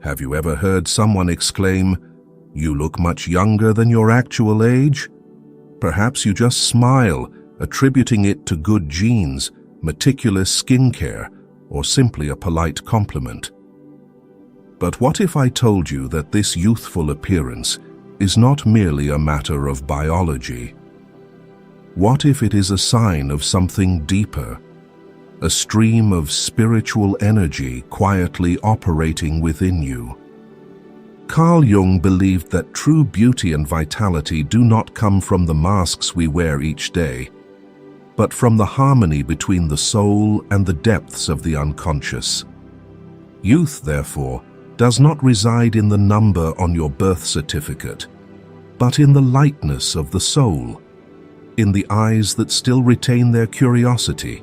Have you ever heard someone exclaim, "You look much younger than your actual age"? Perhaps you just smile, attributing it to good genes, meticulous skincare, or simply a polite compliment. But what if I told you that this youthful appearance is not merely a matter of biology? What if it is a sign of something deeper, a stream of spiritual energy quietly operating within you? Carl Jung believed that true beauty and vitality do not come from the masks we wear each day, but from the harmony between the soul and the depths of the unconscious. Youth, therefore, does not reside in the number on your birth certificate, but in the lightness of the soul, in the eyes that still retain their curiosity,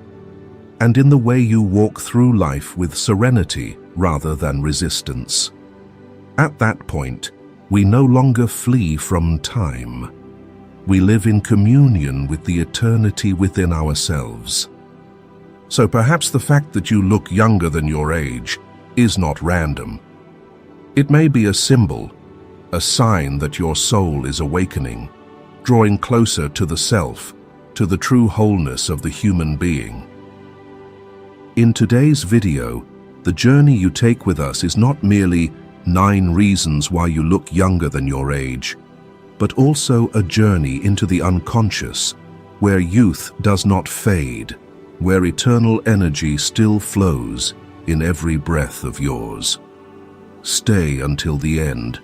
and in the way you walk through life with serenity rather than resistance. At that point, we no longer flee from time. We live in communion with the eternity within ourselves. So perhaps the fact that you look younger than your age is not random. It may be a symbol, a sign that your soul is awakening, drawing closer to the self, to the true wholeness of the human being. In today's video, the journey you take with us is not merely 9 reasons why you look younger than your age, but also a journey into the unconscious, where youth does not fade, where eternal energy still flows in every breath of yours. Stay until the end,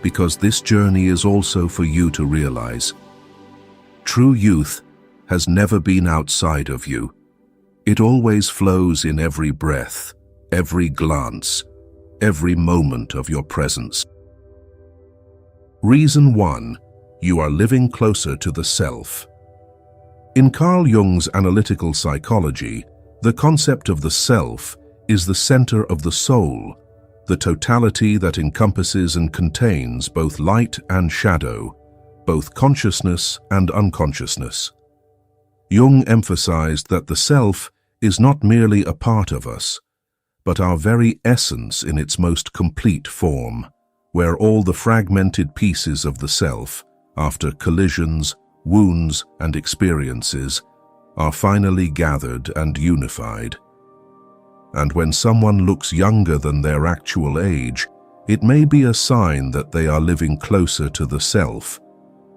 because this journey is also for you to realize. True youth has never been outside of you. It always flows in every breath, every glance, every moment of your presence. Reason 1. You are living closer to the self. In Carl Jung's analytical psychology, the concept of the self is the center of the soul, the totality that encompasses and contains both light and shadow, both consciousness and unconsciousness. Jung emphasized that the self is not merely a part of us, but our very essence in its most complete form, where all the fragmented pieces of the self, after collisions, wounds, and experiences, are finally gathered and unified. And when someone looks younger than their actual age, it may be a sign that they are living closer to the self,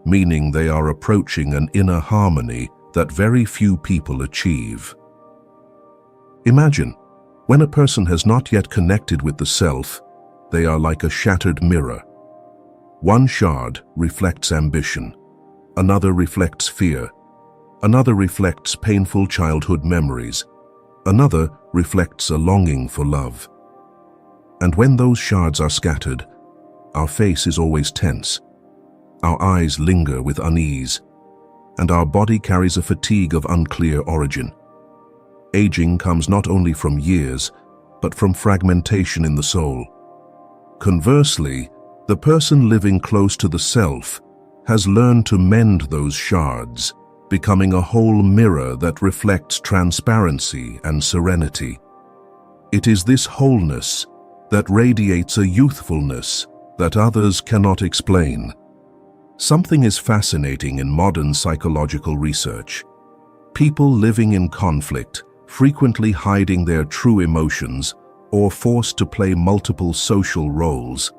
meaning they are approaching an inner harmony that very few people achieve. Imagine, when a person has not yet connected with the self, they are like a shattered mirror. One shard reflects ambition, another reflects fear, another reflects painful childhood memories, another reflects a longing for love. And when those shards are scattered, our face is always tense, our eyes linger with unease, and our body carries a fatigue of unclear origin. Aging comes not only from years, but from fragmentation in the soul. Conversely, the person living close to the self has learned to mend those shards, becoming a whole mirror that reflects transparency and serenity. It is this wholeness that radiates a youthfulness that others cannot explain. Something is fascinating in modern psychological research. People living in conflict, frequently hiding their true emotions or forced to play multiple social roles,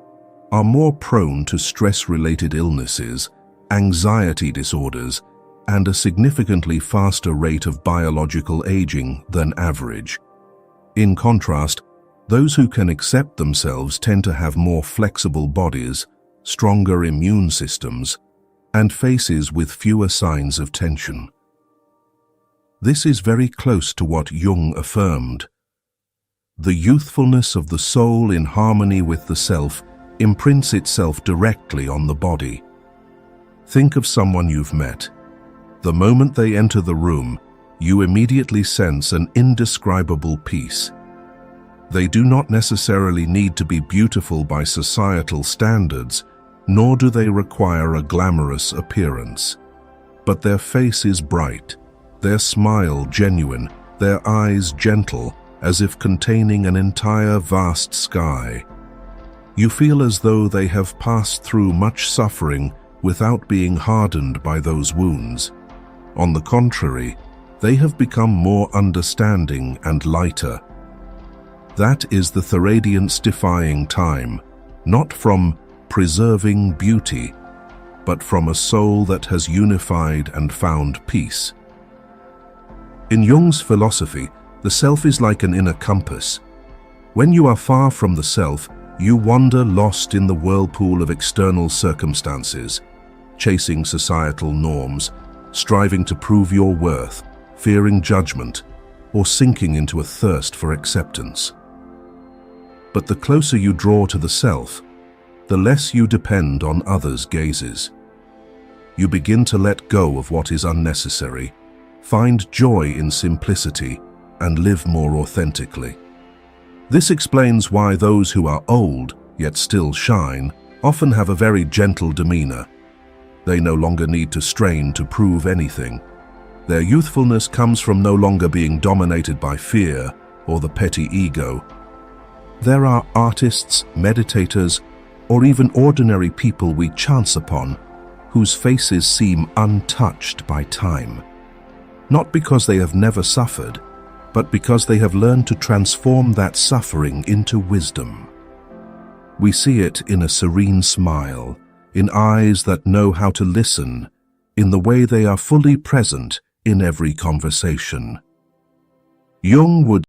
are more prone to stress-related illnesses, anxiety disorders, and a significantly faster rate of biological aging than average. In contrast, those who can accept themselves tend to have more flexible bodies, stronger immune systems, and faces with fewer signs of tension. This is very close to what Jung affirmed. The youthfulness of the soul in harmony with the self imprints itself directly on the body. Think of someone you've met. The moment they enter the room, you immediately sense an indescribable peace. They do not necessarily need to be beautiful by societal standards, nor do they require a glamorous appearance. But their face is bright, their smile genuine, their eyes gentle, as if containing an entire vast sky. You feel as though they have passed through much suffering without being hardened by those wounds. On the contrary, they have become more understanding and lighter. That is the Theradiance-defying time, not from preserving beauty, but from a soul that has unified and found peace. In Jung's philosophy, the self is like an inner compass. When you are far from the self, you wander lost in the whirlpool of external circumstances, chasing societal norms, striving to prove your worth, fearing judgment, or sinking into a thirst for acceptance. But the closer you draw to the self, the less you depend on others' gazes. You begin to let go of what is unnecessary, find joy in simplicity, and live more authentically. This explains why those who are old, yet still shine, often have a very gentle demeanor. They no longer need to strain to prove anything. Their youthfulness comes from no longer being dominated by fear or the petty ego. There are artists, meditators, or even ordinary people we chance upon, whose faces seem untouched by time. Not because they have never suffered, but because they have learned to transform that suffering into wisdom. We see it in a serene smile, in eyes that know how to listen, in the way they are fully present in every conversation. Jung would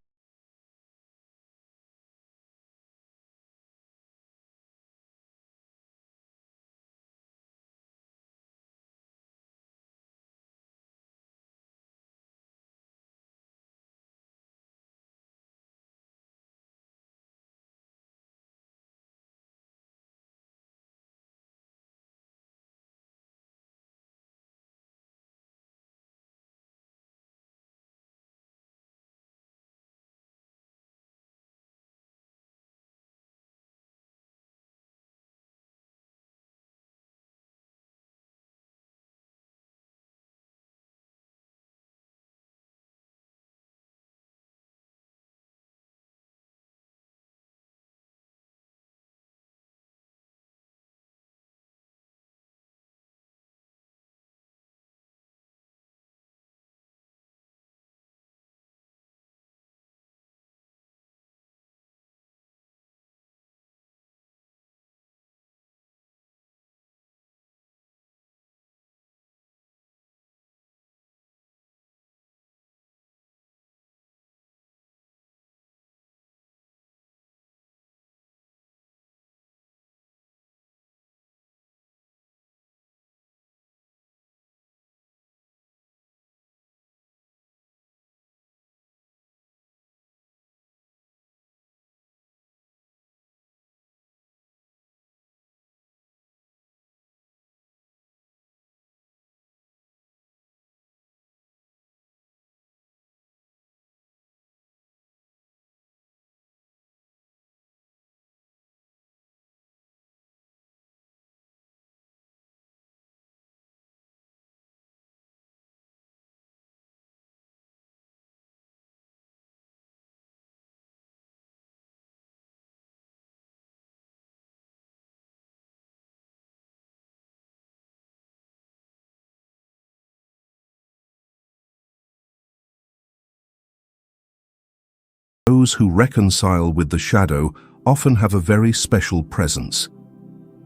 Those who reconcile with the shadow often have a very special presence.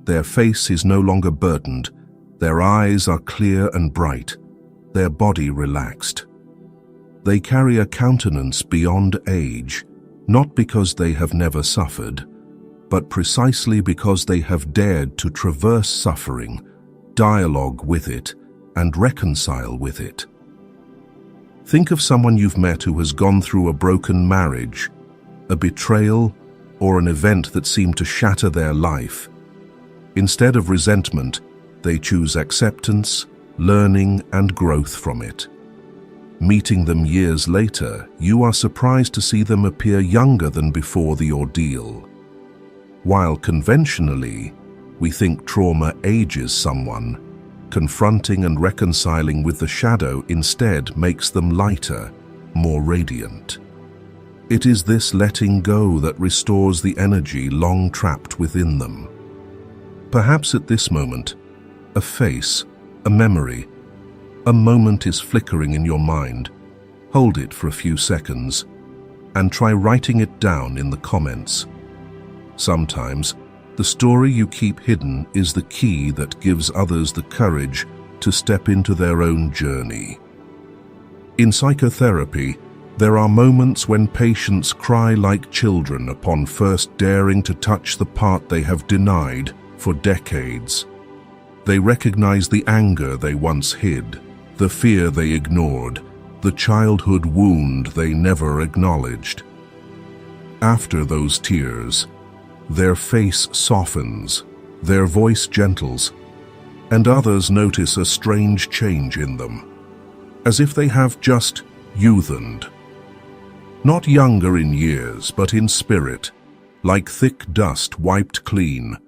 Their face is no longer burdened, their eyes are clear and bright, their body relaxed. They carry a countenance beyond age, not because they have never suffered, but precisely because they have dared to traverse suffering, dialogue with it, and reconcile with it. Think of someone you've met who has gone through a broken marriage, a betrayal, or an event that seemed to shatter their life. Instead of resentment, they choose acceptance, learning, and growth from it. Meeting them years later, you are surprised to see them appear younger than before the ordeal. While conventionally, we think trauma ages someone, confronting and reconciling with the shadow instead makes them lighter, more radiant. It is this letting go that restores the energy long trapped within them. Perhaps at this moment, a face, a memory, a moment is flickering in your mind. Hold it for a few seconds and try writing it down in the comments. Sometimes, the story you keep hidden is the key that gives others the courage to step into their own journey. In psychotherapy, there are moments when patients cry like children upon first daring to touch the part they have denied for decades. They recognize the anger they once hid, the fear they ignored, the childhood wound they never acknowledged. After those tears, their face softens, their voice gentles, and others notice a strange change in them, as if they have just youthened. Not younger in years, but in spirit, like thick dust wiped clean,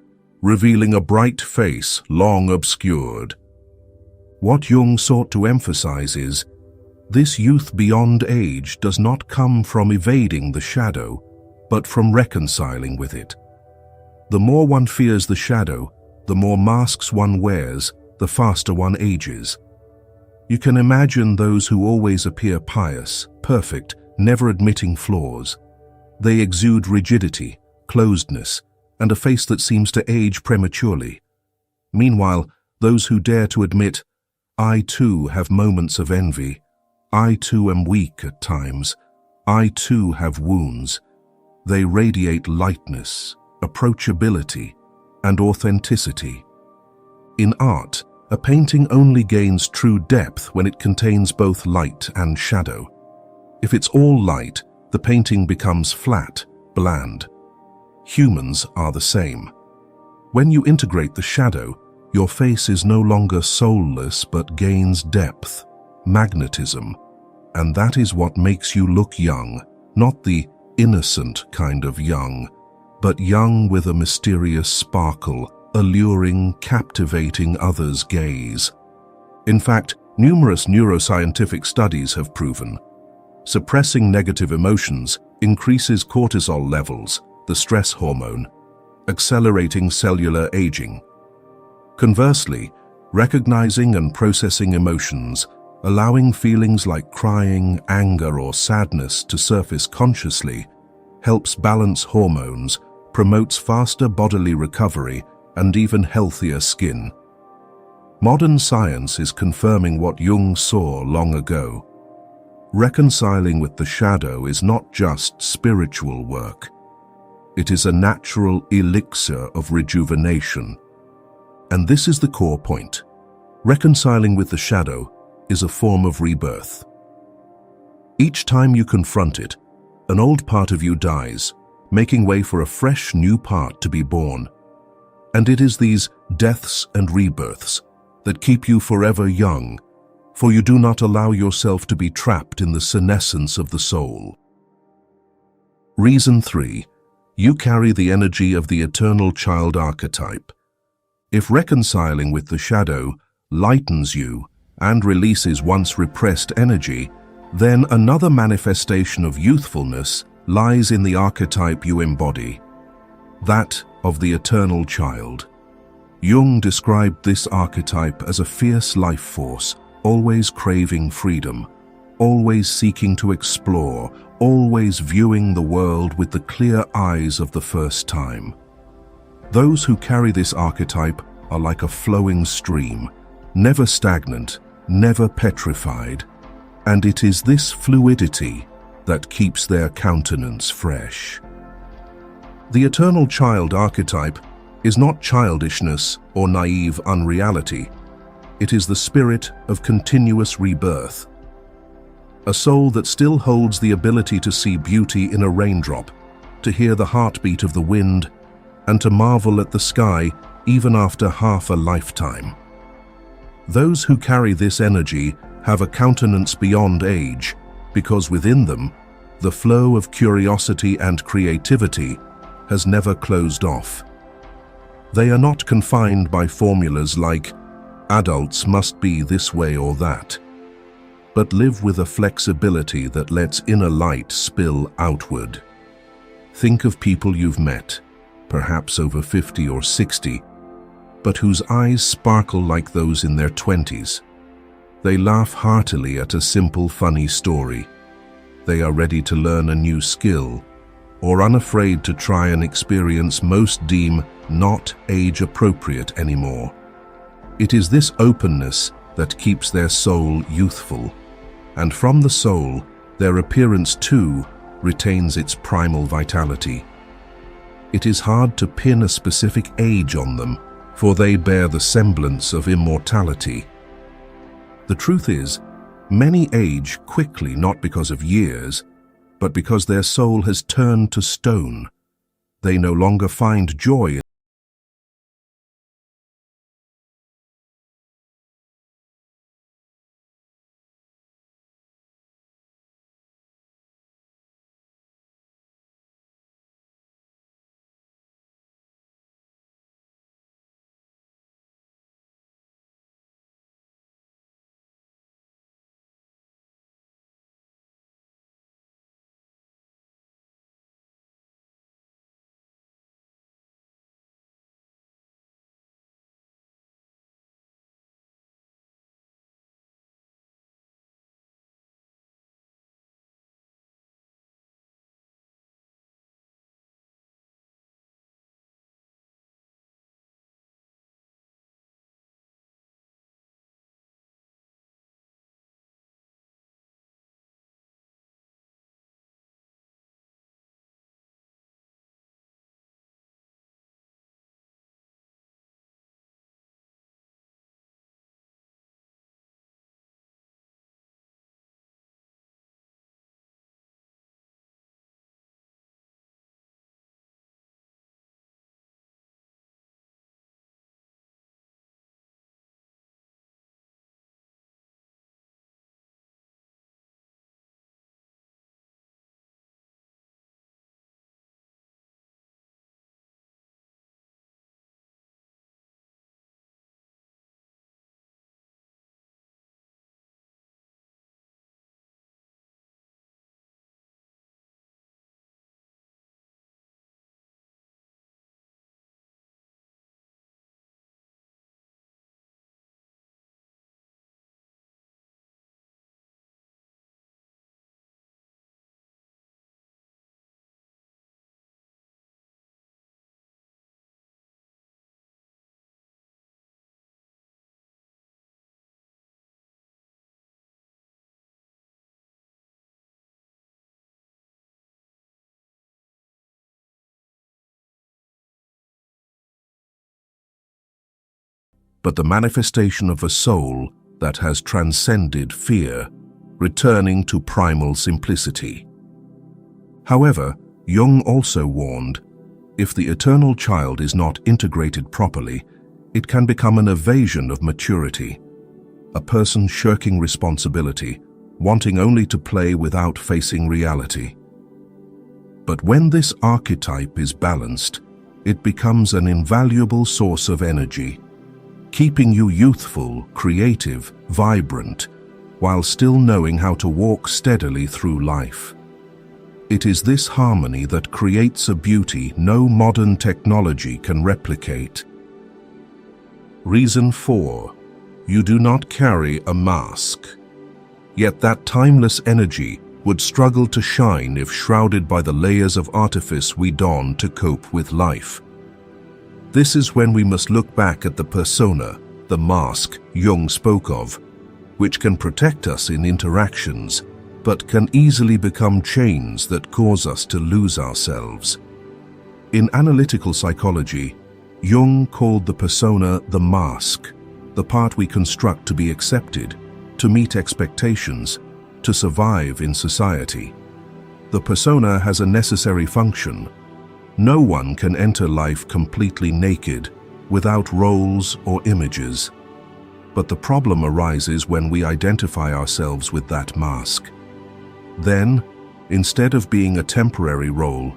revealing a bright face long obscured. What Jung sought to emphasize is, this youth beyond age does not come from evading the shadow, but from reconciling with it. The more one fears the shadow, the more masks one wears, the faster one ages. You can imagine those who always appear pious, perfect, never admitting flaws. They exude rigidity, closedness, and a face that seems to age prematurely. Meanwhile, those who dare to admit, I too have moments of envy, I too am weak at times, I too have wounds, they radiate lightness, approachability, and authenticity. In art, a painting only gains true depth when it contains both light and shadow. If it's all light, the painting becomes flat, bland. Humans are the same. When you integrate the shadow, your face is no longer soulless but gains depth, magnetism, and that is what makes you look young, not the innocent kind of young, but young with a mysterious sparkle, alluring, captivating others' gaze. In fact, numerous neuroscientific studies have proven suppressing negative emotions increases cortisol levels, the stress hormone, accelerating cellular aging. Conversely, recognizing and processing emotions, allowing feelings like crying, anger, or sadness to surface consciously, helps balance hormones, promotes faster bodily recovery, and even healthier skin. Modern science is confirming what Jung saw long ago. Reconciling with the shadow is not just spiritual work. It is a natural elixir of rejuvenation. And this is the core point. Reconciling with the shadow is a form of rebirth. Each time you confront it, an old part of you dies, making way for a fresh new part to be born. And it is these deaths and rebirths that keep you forever young, for you do not allow yourself to be trapped in the senescence of the soul. Reason 3. You carry the energy of the eternal child archetype. If reconciling with the shadow lightens you and releases once repressed energy, then another manifestation of youthfulness lies in the archetype you embody, that of the eternal child. Jung described this archetype as a fierce life force, always craving freedom, always seeking to explore, always viewing the world with the clear eyes of the first time. Those who carry this archetype are like a flowing stream, never stagnant, never petrified, and it is this fluidity that keeps their countenance fresh. The eternal child archetype is not childishness or naive unreality. It is the spirit of continuous rebirth. A soul that still holds the ability to see beauty in a raindrop, to hear the heartbeat of the wind, and to marvel at the sky even after half a lifetime. Those who carry this energy have a countenance beyond age, because within them, the flow of curiosity and creativity has never closed off. They are not confined by formulas like, adults must be this way or that. but live with a flexibility that lets inner light spill outward. Think of people you've met, perhaps over 50 or 60, but whose eyes sparkle like those in their 20s. They laugh heartily at a simple, funny story. They are ready to learn a new skill, or unafraid to try an experience most deem not age-appropriate anymore. It is this openness that keeps their soul youthful, and from the soul, their appearance too retains its primal vitality. It is hard to pin a specific age on them, for they bear the semblance of immortality. The truth is, many age quickly not because of years, but because their soul has turned to stone. They no longer find joy but the manifestation of a soul that has transcended fear, returning to primal simplicity. However, Jung also warned, if the eternal child is not integrated properly, it can become an evasion of maturity, a person shirking responsibility, wanting only to play without facing reality. But when this archetype is balanced, it becomes an invaluable source of energy, keeping you youthful, creative, vibrant, while still knowing how to walk steadily through life. It is this harmony that creates a beauty no modern technology can replicate. Reason 4. You do not carry a mask. Yet that timeless energy would struggle to shine if shrouded by the layers of artifice we don to cope with life. This is when we must look back at the persona, the mask Jung spoke of, which can protect us in interactions, but can easily become chains that cause us to lose ourselves. In analytical psychology, Jung called the persona the mask, the part we construct to be accepted, to meet expectations, to survive in society. The persona has a necessary function. No one can enter life completely naked, without roles or images. But the problem arises when we identify ourselves with that mask. Then, instead of being a temporary role,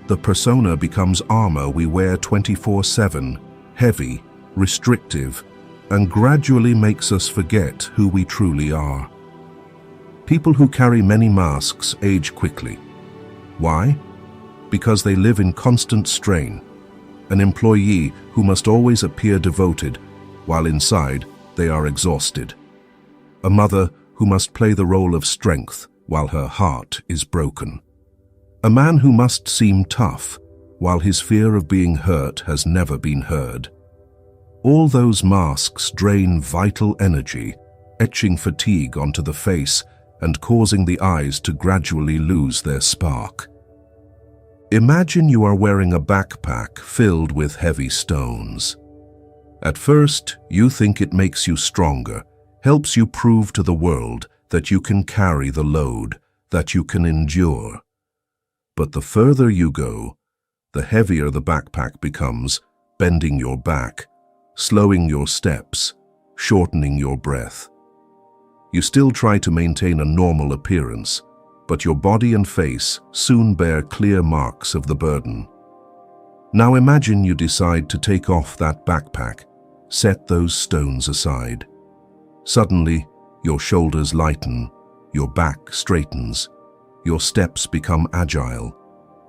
the persona becomes armor we wear 24/7, heavy, restrictive, and gradually makes us forget who we truly are. People who carry many masks age quickly. Why? Because they live in constant strain. An employee who must always appear devoted, while inside they are exhausted. A mother who must play the role of strength while her heart is broken. A man who must seem tough while his fear of being hurt has never been heard. All those masks drain vital energy, etching fatigue onto the face and causing the eyes to gradually lose their spark. Imagine you are wearing a backpack filled with heavy stones. At first, you think it makes you stronger, helps you prove to the world that you can carry the load, that you can endure. But the further you go, the heavier the backpack becomes, bending your back, slowing your steps, shortening your breath. You still try to maintain a normal appearance, but your body and face soon bear clear marks of the burden. Now imagine you decide to take off that backpack, set those stones aside. Suddenly, your shoulders lighten, your back straightens, your steps become agile,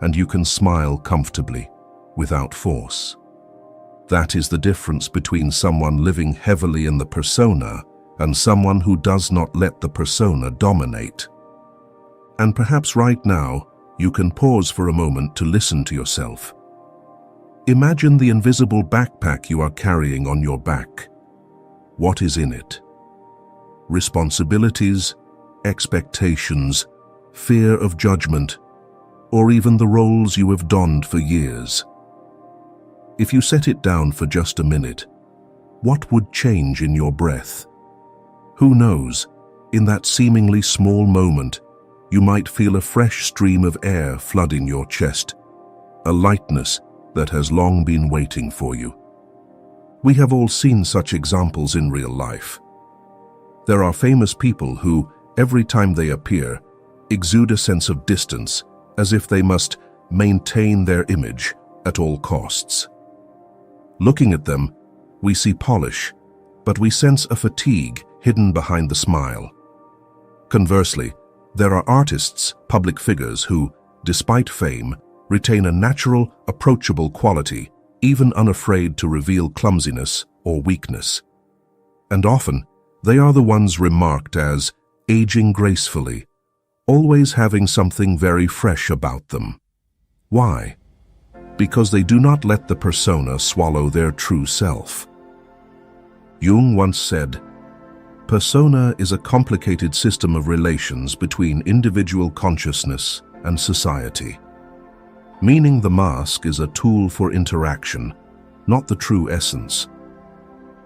and you can smile comfortably, without force. That is the difference between someone living heavily in the persona and someone who does not let the persona dominate. And perhaps right now, you can pause for a moment to listen to yourself. Imagine the invisible backpack you are carrying on your back. What is in it? Responsibilities, expectations, fear of judgment, or even the roles you have donned for years. If you set it down for just a minute, what would change in your breath? Who knows, in that seemingly small moment, you might feel a fresh stream of air flooding your chest, a lightness that has long been waiting for you. We have all seen such examples in real life. There are famous people who, every time they appear, exude a sense of distance, as if they must maintain their image at all costs. Looking at them, we see polish, but we sense a fatigue hidden behind the smile. Conversely, there are artists, public figures who, despite fame, retain a natural, approachable quality, even unafraid to reveal clumsiness or weakness. And often, they are the ones remarked as aging gracefully, always having something very fresh about them. Why? Because they do not let the persona swallow their true self. Jung once said, "Persona is a complicated system of relations between individual consciousness and society," meaning the mask is a tool for interaction, not the true essence.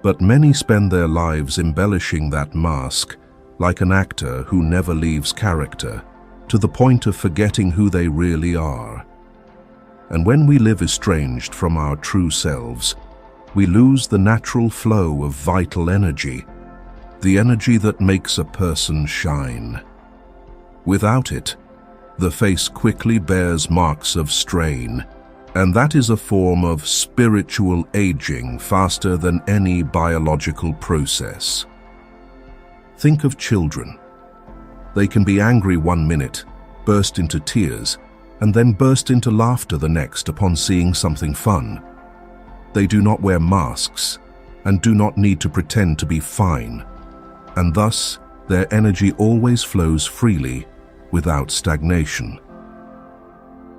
But many spend their lives embellishing that mask, like an actor who never leaves character, to the point of forgetting who they really are. And when we live estranged from our true selves, we lose the natural flow of vital energy, the energy that makes a person shine. Without it, the face quickly bears marks of strain, and that is a form of spiritual aging faster than any biological process. Think of children. They can be angry one minute, burst into tears, and then burst into laughter the next upon seeing something fun. They do not wear masks and do not need to pretend to be fine, and thus their energy always flows freely without stagnation.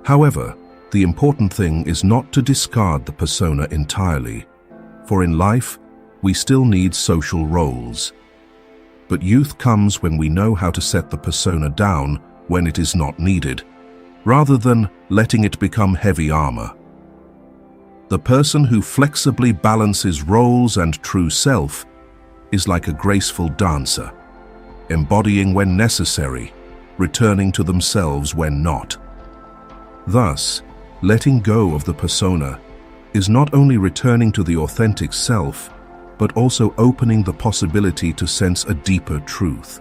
However, the important thing is not to discard the persona entirely, for in life we still need social roles. But youth comes when we know how to set the persona down when it is not needed, rather than letting it become heavy armor. The person who flexibly balances roles and true self is like a graceful dancer, embodying when necessary, returning to themselves when not. Thus, letting go of the persona is not only returning to the authentic self, but also opening the possibility to sense a deeper truth.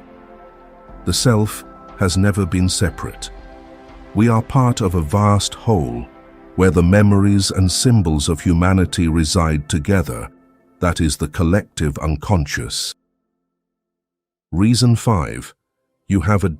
The self has never been separate. We are part of a vast whole, where the memories and symbols of humanity reside together, that is the collective unconscious. Reason 5. You have a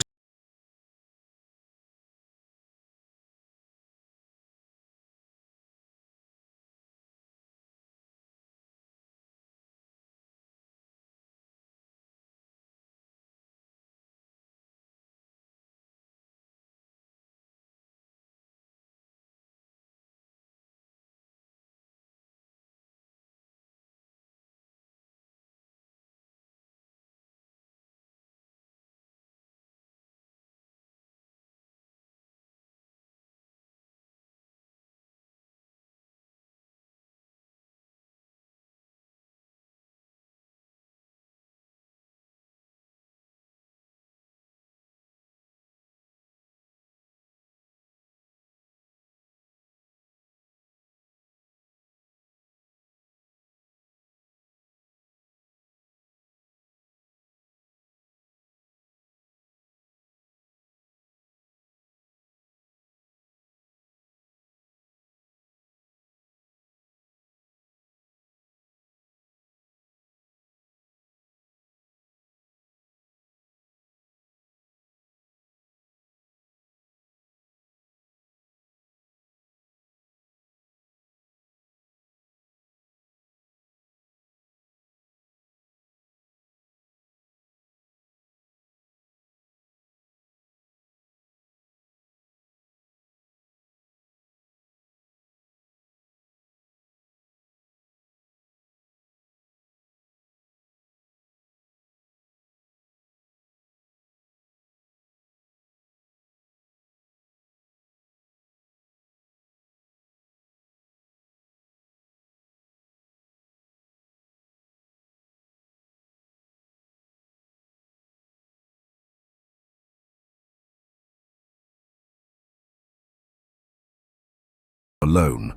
alone.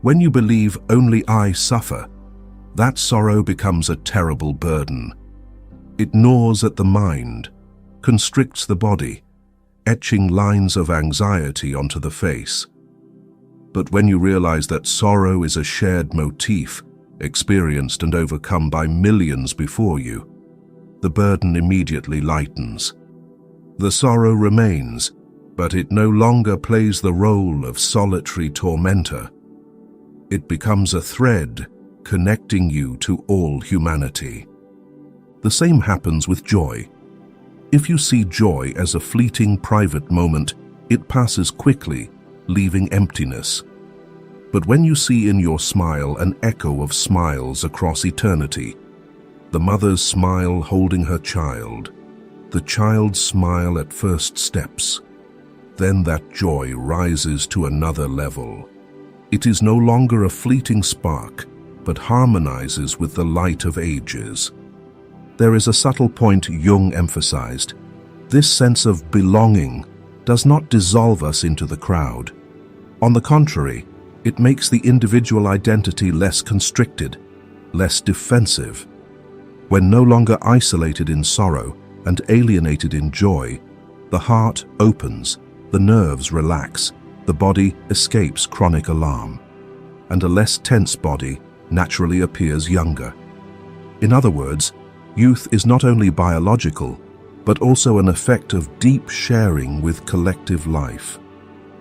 When you believe only I suffer, that sorrow becomes a terrible burden. It gnaws at the mind, constricts the body, etching lines of anxiety onto the face. But when you realize that sorrow is a shared motif, experienced and overcome by millions before you, the burden immediately lightens. The sorrow remains, but it no longer plays the role of solitary tormentor. It becomes a thread connecting you to all humanity. The same happens with joy. If you see joy as a fleeting private moment, it passes quickly, leaving emptiness. But when you see in your smile an echo of smiles across eternity, the mother's smile holding her child, the child's smile at first steps, then that joy rises to another level. It is no longer a fleeting spark, but harmonizes with the light of ages. There is a subtle point Jung emphasized. This sense of belonging does not dissolve us into the crowd. On the contrary, it makes the individual identity less constricted, less defensive. When no longer isolated in sorrow and alienated in joy, the heart opens, the nerves relax, the body escapes chronic alarm, and a less tense body naturally appears younger. In other words, youth is not only biological, but also an effect of deep sharing with collective life.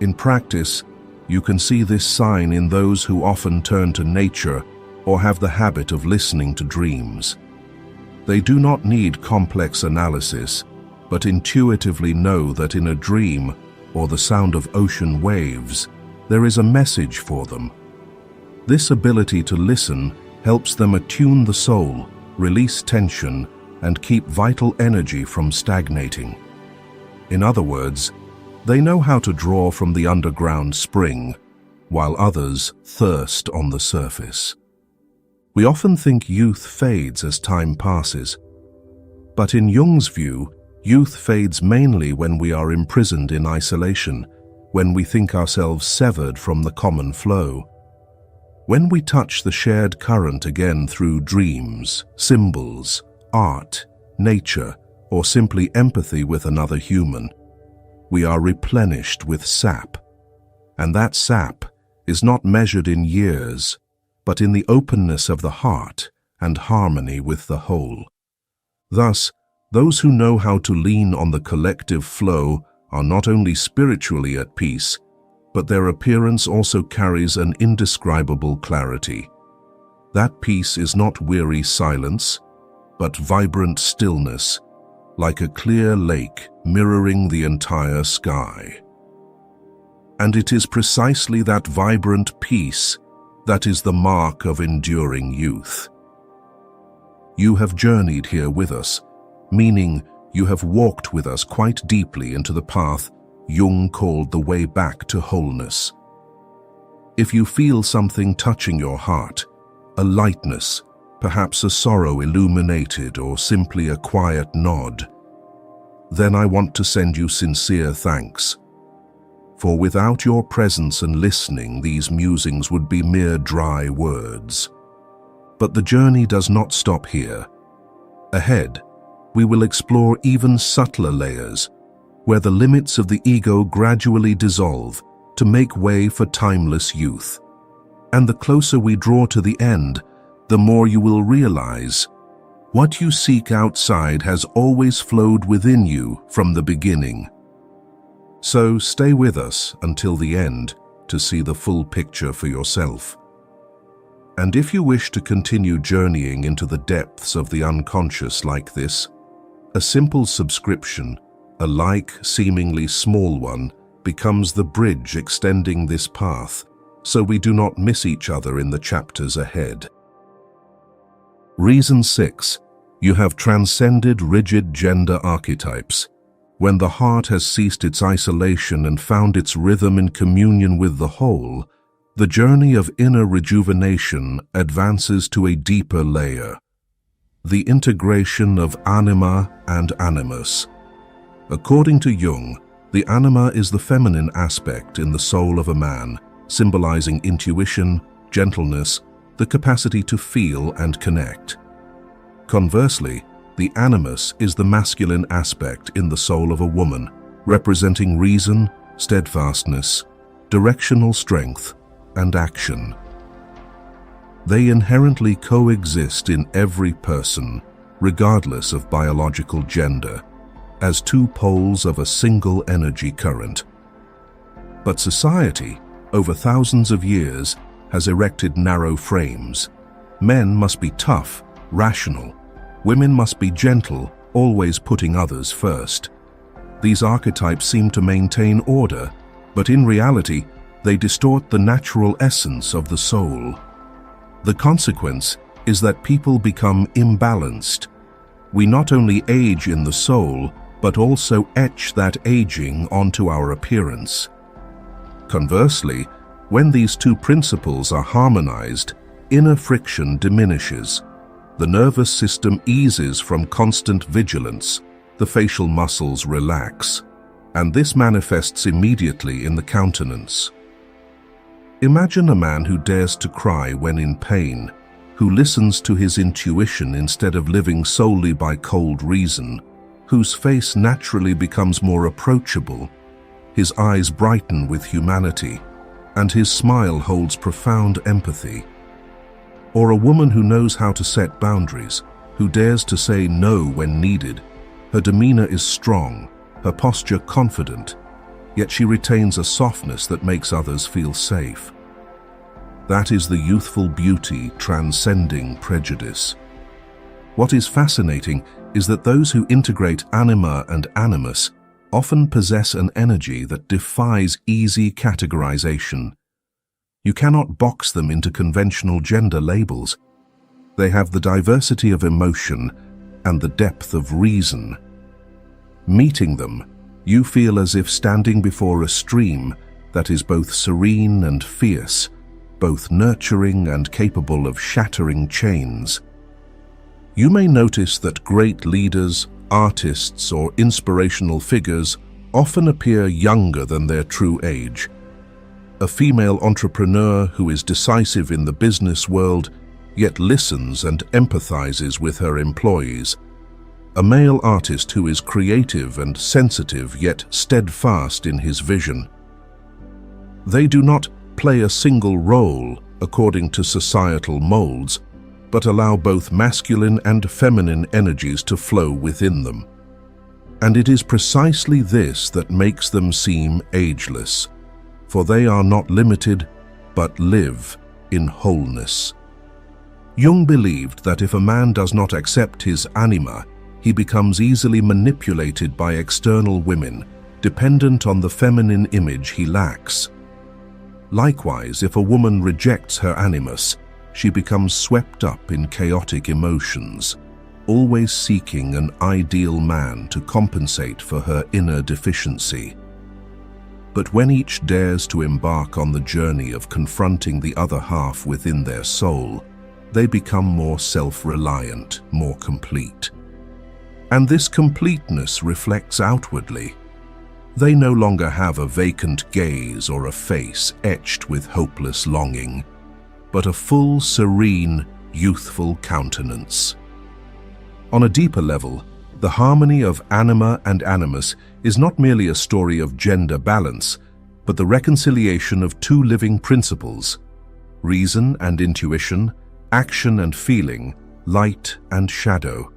In practice, you can see this sign in those who often turn to nature or have the habit of listening to dreams. They do not need complex analysis, but intuitively know that in a dream, or the sound of ocean waves, there is a message for them. This ability to listen helps them attune the soul, release tension, and keep vital energy from stagnating. In other words, they know how to draw from the underground spring, while others thirst on the surface. We often think youth fades as time passes, but in Jung's view, youth fades mainly when we are imprisoned in isolation, when we think ourselves severed from the common flow. When we touch the shared current again through dreams, symbols, art, nature, or simply empathy with another human, we are replenished with sap. And that sap is not measured in years, but in the openness of the heart and harmony with the whole. Thus, Those who know how to lean on the collective flow are not only spiritually at peace, but their appearance also carries an indescribable clarity. That peace is not weary silence, but vibrant stillness, like a clear lake mirroring the entire sky. And it is precisely that vibrant peace that is the mark of enduring youth. You have journeyed here with us, meaning you have walked with us quite deeply into the path Jung called the way back to wholeness. If you feel something touching your heart, a lightness, perhaps a sorrow illuminated or simply a quiet nod, then I want to send you sincere thanks. For without your presence and listening, these musings would be mere dry words. But the journey does not stop here. Ahead, we will explore even subtler layers, where the limits of the ego gradually dissolve to make way for timeless youth. And the closer we draw to the end, the more you will realize what you seek outside has always flowed within you from the beginning. So stay with us until the end to see the full picture for yourself. And if you wish to continue journeying into the depths of the unconscious like this, a simple subscription, a seemingly small one, becomes the bridge extending this path, so we do not miss each other in the chapters ahead. Reason 6. You have transcended rigid gender archetypes. When the heart has ceased its isolation and found its rhythm in communion with the whole, the journey of inner rejuvenation advances to a deeper layer, the integration of anima and animus. According to Jung, the anima is the feminine aspect in the soul of a man, symbolizing intuition, gentleness, the capacity to feel and connect. Conversely, the animus is the masculine aspect in the soul of a woman, representing reason, steadfastness, directional strength, and action. They inherently coexist in every person, regardless of biological gender, as two poles of a single energy current. But society, over thousands of years, has erected narrow frames. Men must be tough, rational. Women must be gentle, always putting others first. These archetypes seem to maintain order, but in reality, they distort the natural essence of the soul. The consequence is that people become imbalanced. We not only age in the soul, but also etch that aging onto our appearance. Conversely, when these two principles are harmonized, inner friction diminishes. The nervous system eases from constant vigilance, the facial muscles relax, and this manifests immediately in the countenance. Imagine a man who dares to cry when in pain, who listens to his intuition instead of living solely by cold reason, whose face naturally becomes more approachable, his eyes brighten with humanity, and his smile holds profound empathy. Or a woman who knows how to set boundaries, who dares to say no when needed. Her demeanor is strong, her posture confident, yet she retains a softness that makes others feel safe. That is the youthful beauty transcending prejudice. What is fascinating is that those who integrate anima and animus often possess an energy that defies easy categorization. You cannot box them into conventional gender labels. They have the diversity of emotion and the depth of reason. Meeting them, you feel as if standing before a stream that is both serene and fierce, both nurturing and capable of shattering chains. You may notice that great leaders, artists, or inspirational figures often appear younger than their true age. A female entrepreneur who is decisive in the business world, yet listens and empathizes with her employees. A male artist who is creative and sensitive, yet steadfast in his vision. They do not play a single role according to societal molds, but allow both masculine and feminine energies to flow within them. And it is precisely this that makes them seem ageless, for they are not limited, but live in wholeness. Jung believed that if a man does not accept his anima, he becomes easily manipulated by external women, dependent on the feminine image he lacks. Likewise, if a woman rejects her animus, she becomes swept up in chaotic emotions, always seeking an ideal man to compensate for her inner deficiency. But when each dares to embark on the journey of confronting the other half within their soul, they become more self-reliant, more complete. And this completeness reflects outwardly. They no longer have a vacant gaze or a face etched with hopeless longing, but a full, serene, youthful countenance. On a deeper level, the harmony of anima and animus is not merely a story of gender balance, but the reconciliation of two living principles: reason and intuition, action and feeling, light and shadow.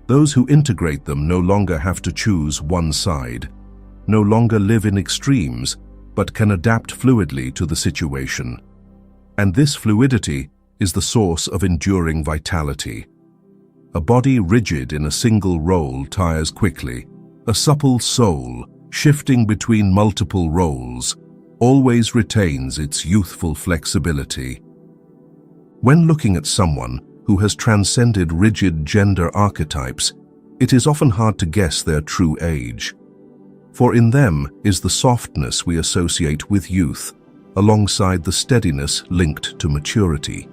Those who integrate them no longer have to choose one side, no longer live in extremes, but can adapt fluidly to the situation. And this fluidity is the source of enduring vitality. A body rigid in a single role tires quickly. A supple soul, shifting between multiple roles, always retains its youthful flexibility. When looking at someone who has transcended rigid gender archetypes, it is often hard to guess their true age. For in them is the softness we associate with youth, alongside the steadiness linked to maturity.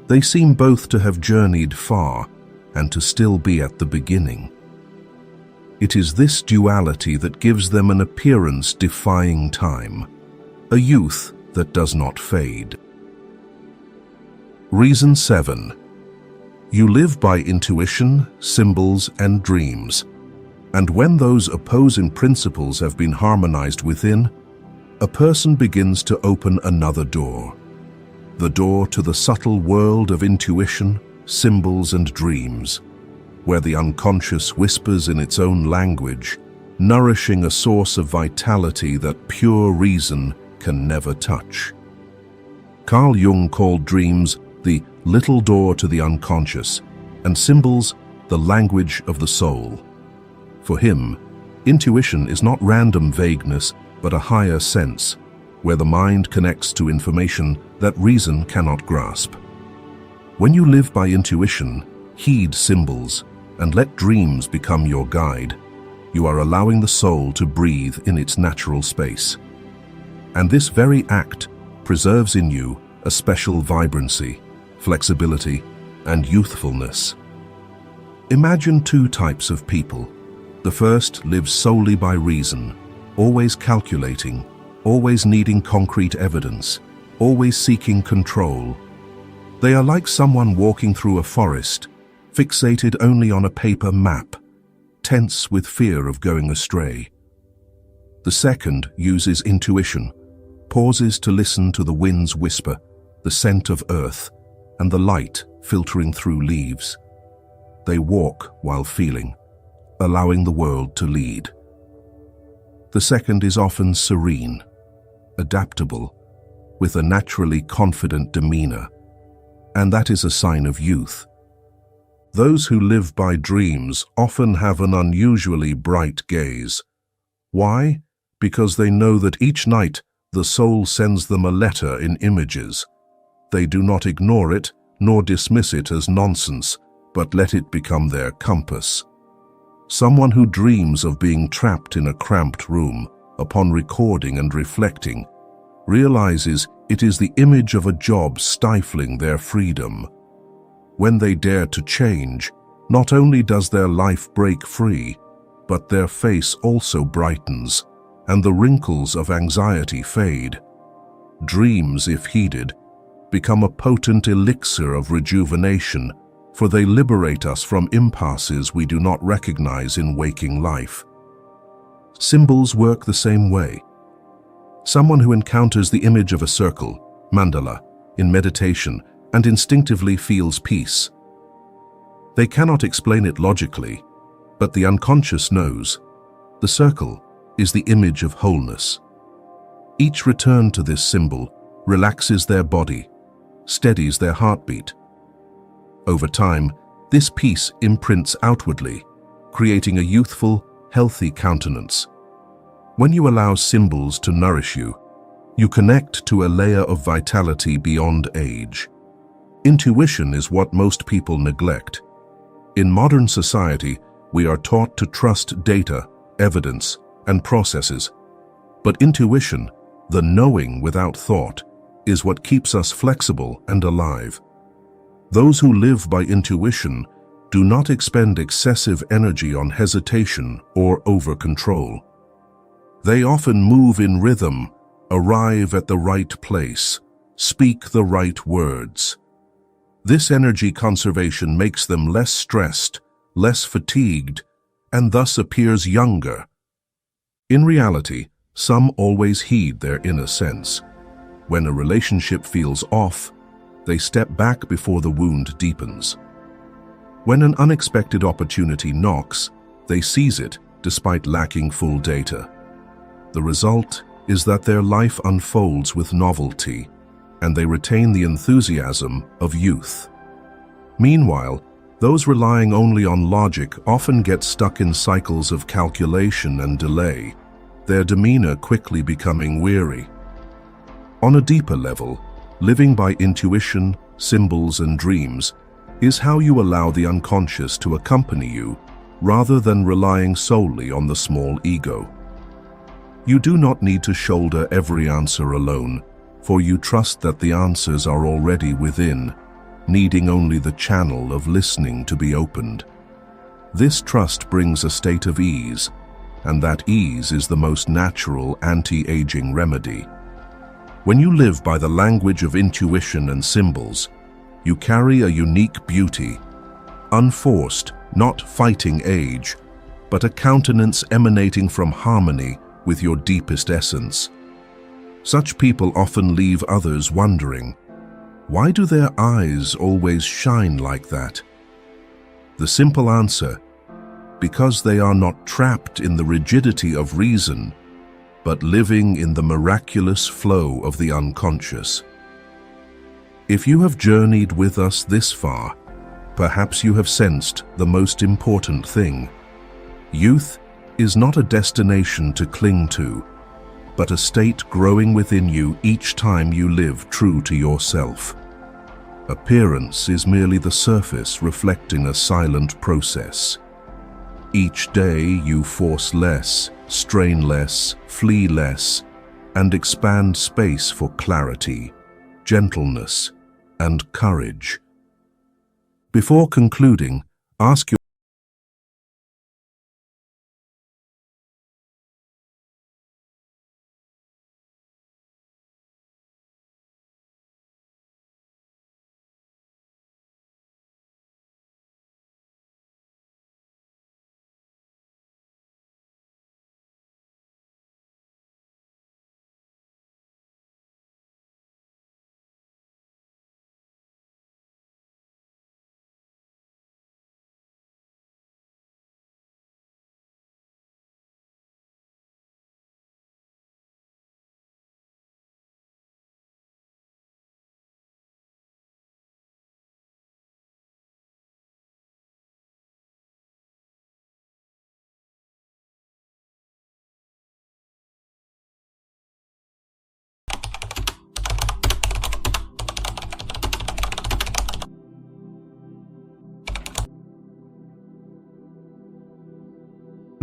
They seem both to have journeyed far and to still be at the beginning. It is this duality that gives them an appearance defying time, a youth that does not fade. Reason 7. You live by intuition, symbols, and dreams, and when those opposing principles have been harmonized within, a person begins to open another door, the door to the subtle world of intuition, symbols, and dreams, where the unconscious whispers in its own language, nourishing a source of vitality that pure reason can never touch. Carl Jung called dreams the little door to the unconscious, and symbols the language of the soul. For him, intuition is not random vagueness, but a higher sense, where the mind connects to information that reason cannot grasp. When you live by intuition, heed symbols, and let dreams become your guide, you are allowing the soul to breathe in its natural space. And this very act preserves in you a special vibrancy, flexibility, and youthfulness. Imagine two types of people. The first lives solely by reason, always calculating, always needing concrete evidence, always seeking control. They are like someone walking through a forest, fixated only on a paper map, tense with fear of going astray. The second uses intuition, pauses to listen to the wind's whisper, the scent of earth, and the light filtering through leaves. They walk while feeling, allowing the world to lead. The second is often serene, adaptable, with a naturally confident demeanor, and that is a sign of youth. Those who live by dreams often have an unusually bright gaze. Why? Because they know that each night the soul sends them a letter in images. They do not ignore it, nor dismiss it as nonsense, but let it become their compass. Someone who dreams of being trapped in a cramped room, upon recording and reflecting, realizes it is the image of a job stifling their freedom. When they dare to change, not only does their life break free, but their face also brightens, and the wrinkles of anxiety fade. Dreams, if heeded, become a potent elixir of rejuvenation, for they liberate us from impasses we do not recognize in waking life. Symbols work the same way. Someone who encounters the image of a circle, mandala, in meditation and instinctively feels peace. They cannot explain it logically, but the unconscious knows. The circle is the image of wholeness. Each return to this symbol relaxes their body, steadies their heartbeat. Over time, this peace imprints outwardly, creating a youthful, healthy countenance. When you allow symbols to nourish you, you connect to a layer of vitality beyond age. Intuition is what most people neglect. In modern society, we are taught to trust data, evidence, and processes. But intuition, the knowing without thought, is what keeps us flexible and alive. Those who live by intuition do not expend excessive energy on hesitation or over-control. They often move in rhythm, arrive at the right place, speak the right words. This energy conservation makes them less stressed, less fatigued, and thus appears younger. In reality, some always heed their inner sense. When a relationship feels off, they step back before the wound deepens. When an unexpected opportunity knocks, they seize it despite lacking full data. The result is that their life unfolds with novelty, and they retain the enthusiasm of youth. Meanwhile, those relying only on logic often get stuck in cycles of calculation and delay, their demeanor quickly becoming weary. On a deeper level, living by intuition, symbols, and dreams is how you allow the unconscious to accompany you rather than relying solely on the small ego. You do not need to shoulder every answer alone, for you trust that the answers are already within, needing only the channel of listening to be opened. This trust brings a state of ease, and that ease is the most natural anti-aging remedy. When you live by the language of intuition and symbols, you carry a unique beauty, unforced, not fighting age, but a countenance emanating from harmony with your deepest essence. Such people often leave others wondering, why do their eyes always shine like that? The simple answer, because they are not trapped in the rigidity of reason, but living in the miraculous flow of the unconscious. If you have journeyed with us this far, perhaps you have sensed the most important thing. Youth is not a destination to cling to, but a state growing within you each time you live true to yourself. Appearance is merely the surface reflecting a silent process. Each day you force less, strain less, flee less, and expand space for clarity, gentleness, and courage. Before concluding, ask yourself,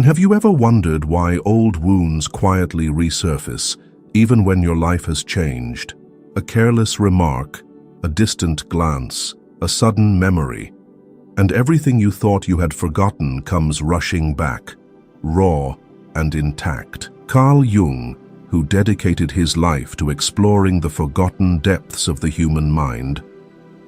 have you ever wondered why old wounds quietly resurface, even when your life has changed? A careless remark, a distant glance, a sudden memory, and everything you thought you had forgotten comes rushing back, raw and intact. Carl Jung, who dedicated his life to exploring the forgotten depths of the human mind,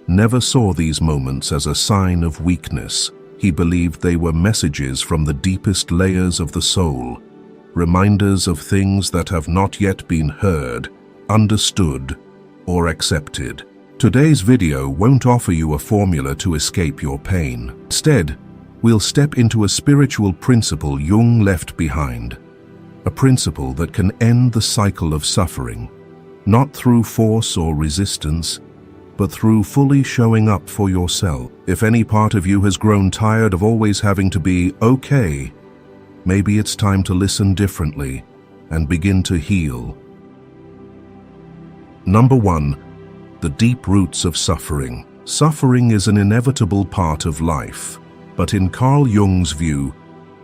never saw these moments as a sign of weakness. He believed they were messages from the deepest layers of the soul, reminders of things that have not yet been heard, understood, or accepted. Today's video won't offer you a formula to escape your pain. Instead, we'll step into a spiritual principle Jung left behind. A principle that can end the cycle of suffering, not through force or resistance, but through fully showing up for yourself. If any part of you has grown tired of always having to be okay, maybe it's time to listen differently and begin to heal. Number 1. The deep roots of suffering. Suffering is an inevitable part of life, but in Carl Jung's view,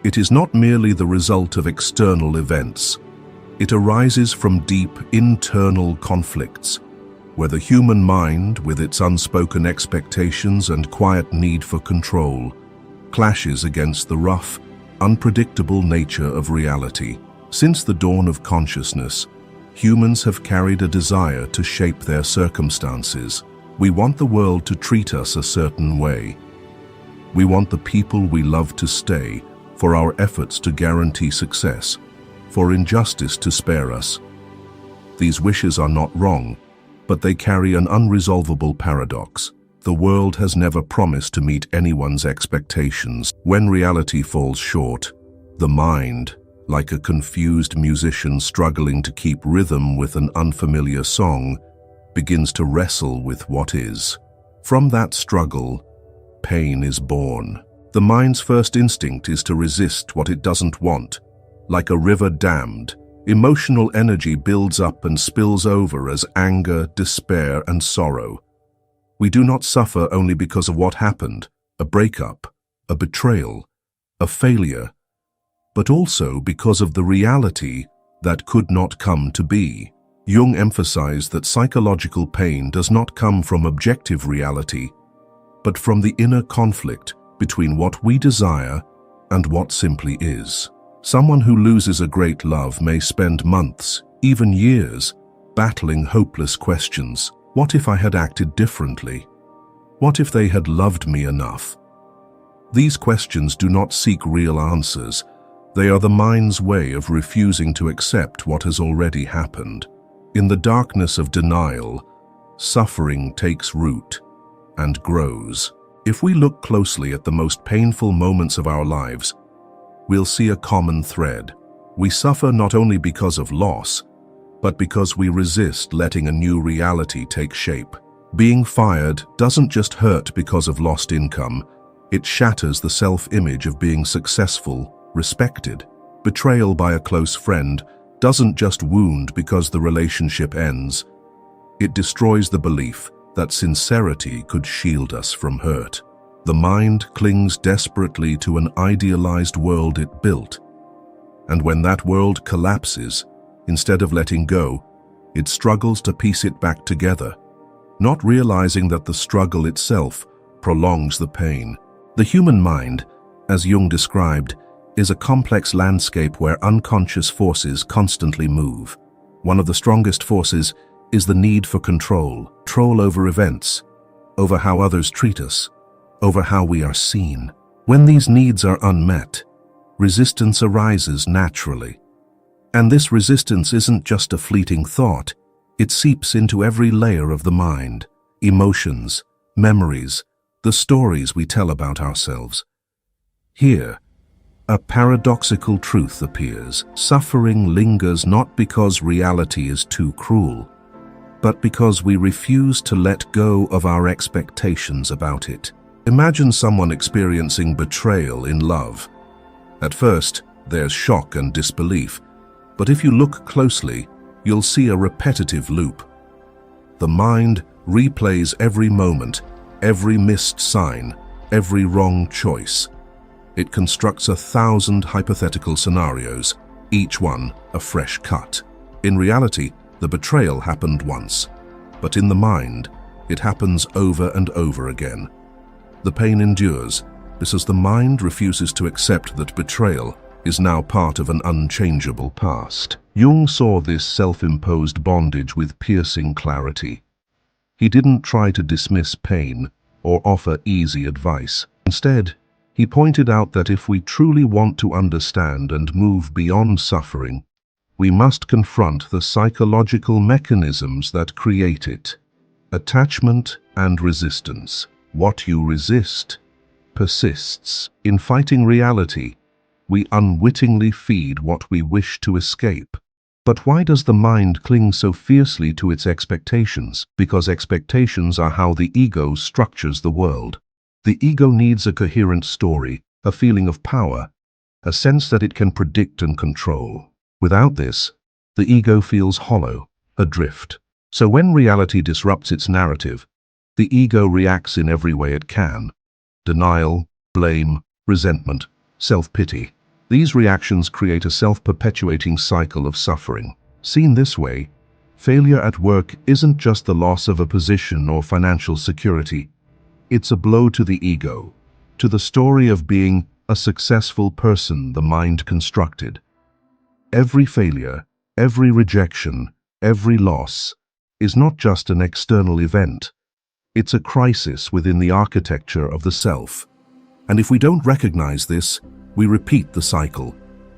it is not merely the result of external events. It arises from deep internal conflicts, where the human mind, with its unspoken expectations and quiet need for control, clashes against the rough, unpredictable nature of reality. Since the dawn of consciousness, humans have carried a desire to shape their circumstances. We want the world to treat us a certain way. We want the people we love to stay, for our efforts to guarantee success, for injustice to spare us. These wishes are not wrong, but they carry an unresolvable paradox. The world has never promised to meet anyone's expectations. When reality falls short, the mind, like a confused musician struggling to keep rhythm with an unfamiliar song, begins to wrestle with what is. From that struggle, pain is born. The mind's first instinct is to resist what it doesn't want. Like a river dammed, emotional energy builds up and spills over as anger, despair, and sorrow. We do not suffer only because of what happened, a breakup, a betrayal, a failure, but also because of the reality that could not come to be. Jung emphasized that psychological pain does not come from objective reality, but from the inner conflict between what we desire and what simply is. Someone who loses a great love may spend months, even years, battling hopeless questions. What if I had acted differently? What if they had loved me enough? These questions do not seek real answers. They are the mind's way of refusing to accept what has already happened. In the darkness of denial, suffering takes root and grows. If we look closely at the most painful moments of our lives, we'll see a common thread. We suffer not only because of loss, but because we resist letting a new reality take shape. Being fired doesn't just hurt because of lost income, it shatters the self-image of being successful, respected. Betrayal by a close friend doesn't just wound because the relationship ends, it destroys the belief that sincerity could shield us from hurt. The mind clings desperately to an idealized world it built, and when that world collapses, instead of letting go, it struggles to piece it back together, not realizing that the struggle itself prolongs the pain. The human mind, as Jung described, is a complex landscape where unconscious forces constantly move. One of the strongest forces is the need for control over events, over how others treat us, over how we are seen. When these needs are unmet, resistance arises naturally. And this resistance isn't just a fleeting thought, it seeps into every layer of the mind, emotions, memories, the stories we tell about ourselves. Here, a paradoxical truth appears. Suffering lingers not because reality is too cruel, but because we refuse to let go of our expectations about it. Imagine someone experiencing betrayal in love. At first, there's shock and disbelief, but if you look closely, you'll see a repetitive loop. The mind replays every moment, every missed sign, every wrong choice. It constructs 1,000 hypothetical scenarios, each one a fresh cut. In reality, the betrayal happened once, but in the mind, it happens over and over again. The pain endures because the mind refuses to accept that betrayal is now part of an unchangeable past. Jung saw this self-imposed bondage with piercing clarity. He didn't try to dismiss pain or offer easy advice. Instead, he pointed out that if we truly want to understand and move beyond suffering, we must confront the psychological mechanisms that create it. Attachment and resistance. What you resist persists. In fighting reality, we unwittingly feed what we wish to escape. But why does the mind cling so fiercely to its expectations? Because expectations are how the ego structures the world. The ego needs a coherent story, a feeling of power, a sense that it can predict and control. Without this, the ego feels hollow, adrift. So when reality disrupts its narrative, the ego reacts in every way it can. Denial, blame, resentment, self-pity. These reactions create a self-perpetuating cycle of suffering. Seen this way, failure at work isn't just the loss of a position or financial security. It's a blow to the ego, to the story of being a successful person the mind constructed. Every failure, every rejection, every loss is not just an external event. It's a crisis within the architecture of the self. And if we don't recognize this, we repeat the cycle,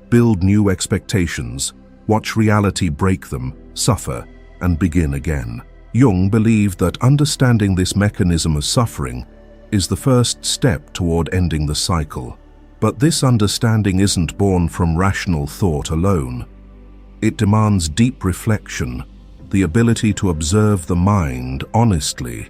build new expectations, watch reality break them, suffer, and begin again. Jung believed that understanding this mechanism of suffering is the first step toward ending the cycle. But this understanding isn't born from rational thought alone. It demands deep reflection, the ability to observe the mind honestly,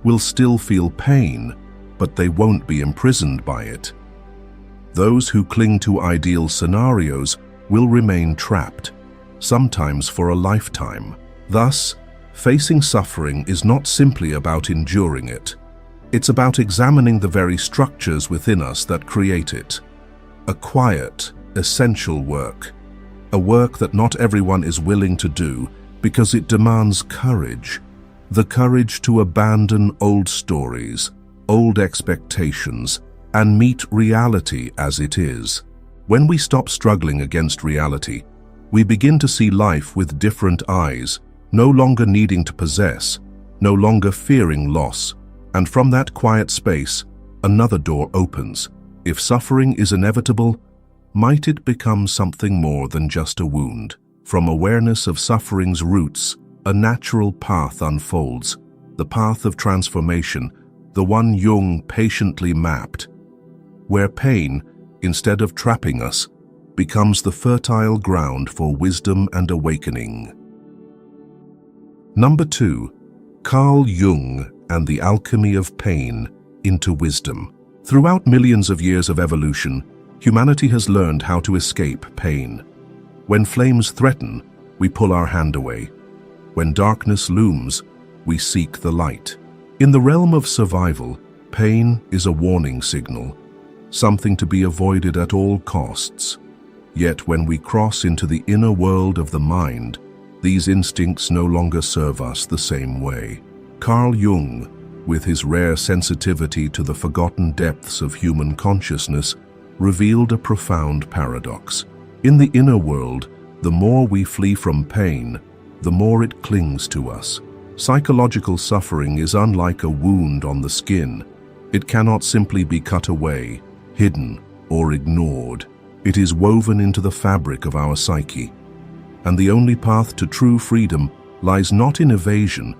will still feel pain, but they won't be imprisoned by it. Those who cling to ideal scenarios will remain trapped, sometimes for a lifetime. Thus, facing suffering is not simply about enduring it. It's about examining the very structures within us that create it. A quiet, essential work. A work that not everyone is willing to do because it demands courage. The courage to abandon old stories, old expectations, and meet reality as it is. When we stop struggling against reality, we begin to see life with different eyes, no longer needing to possess, no longer fearing loss. And from that quiet space, another door opens. If suffering is inevitable, might it become something more than just a wound? From awareness of suffering's roots, a natural path unfolds, the path of transformation, the one Jung patiently mapped, where pain, instead of trapping us, becomes the fertile ground for wisdom and awakening. Number 2. Carl Jung and the alchemy of pain into wisdom. Throughout millions of years of evolution, humanity has learned how to escape pain. When flames threaten, we pull our hand away. When darkness looms, we seek the light. In the realm of survival, pain is a warning signal, something to be avoided at all costs. Yet when we cross into the inner world of the mind, these instincts no longer serve us the same way. Carl Jung, with his rare sensitivity to the forgotten depths of human consciousness, revealed a profound paradox. In the inner world, the more we flee from pain, the more it clings to us. Psychological suffering is unlike a wound on the skin. It cannot simply be cut away, hidden, or ignored. It is woven into the fabric of our psyche. And the only path to true freedom lies not in evasion,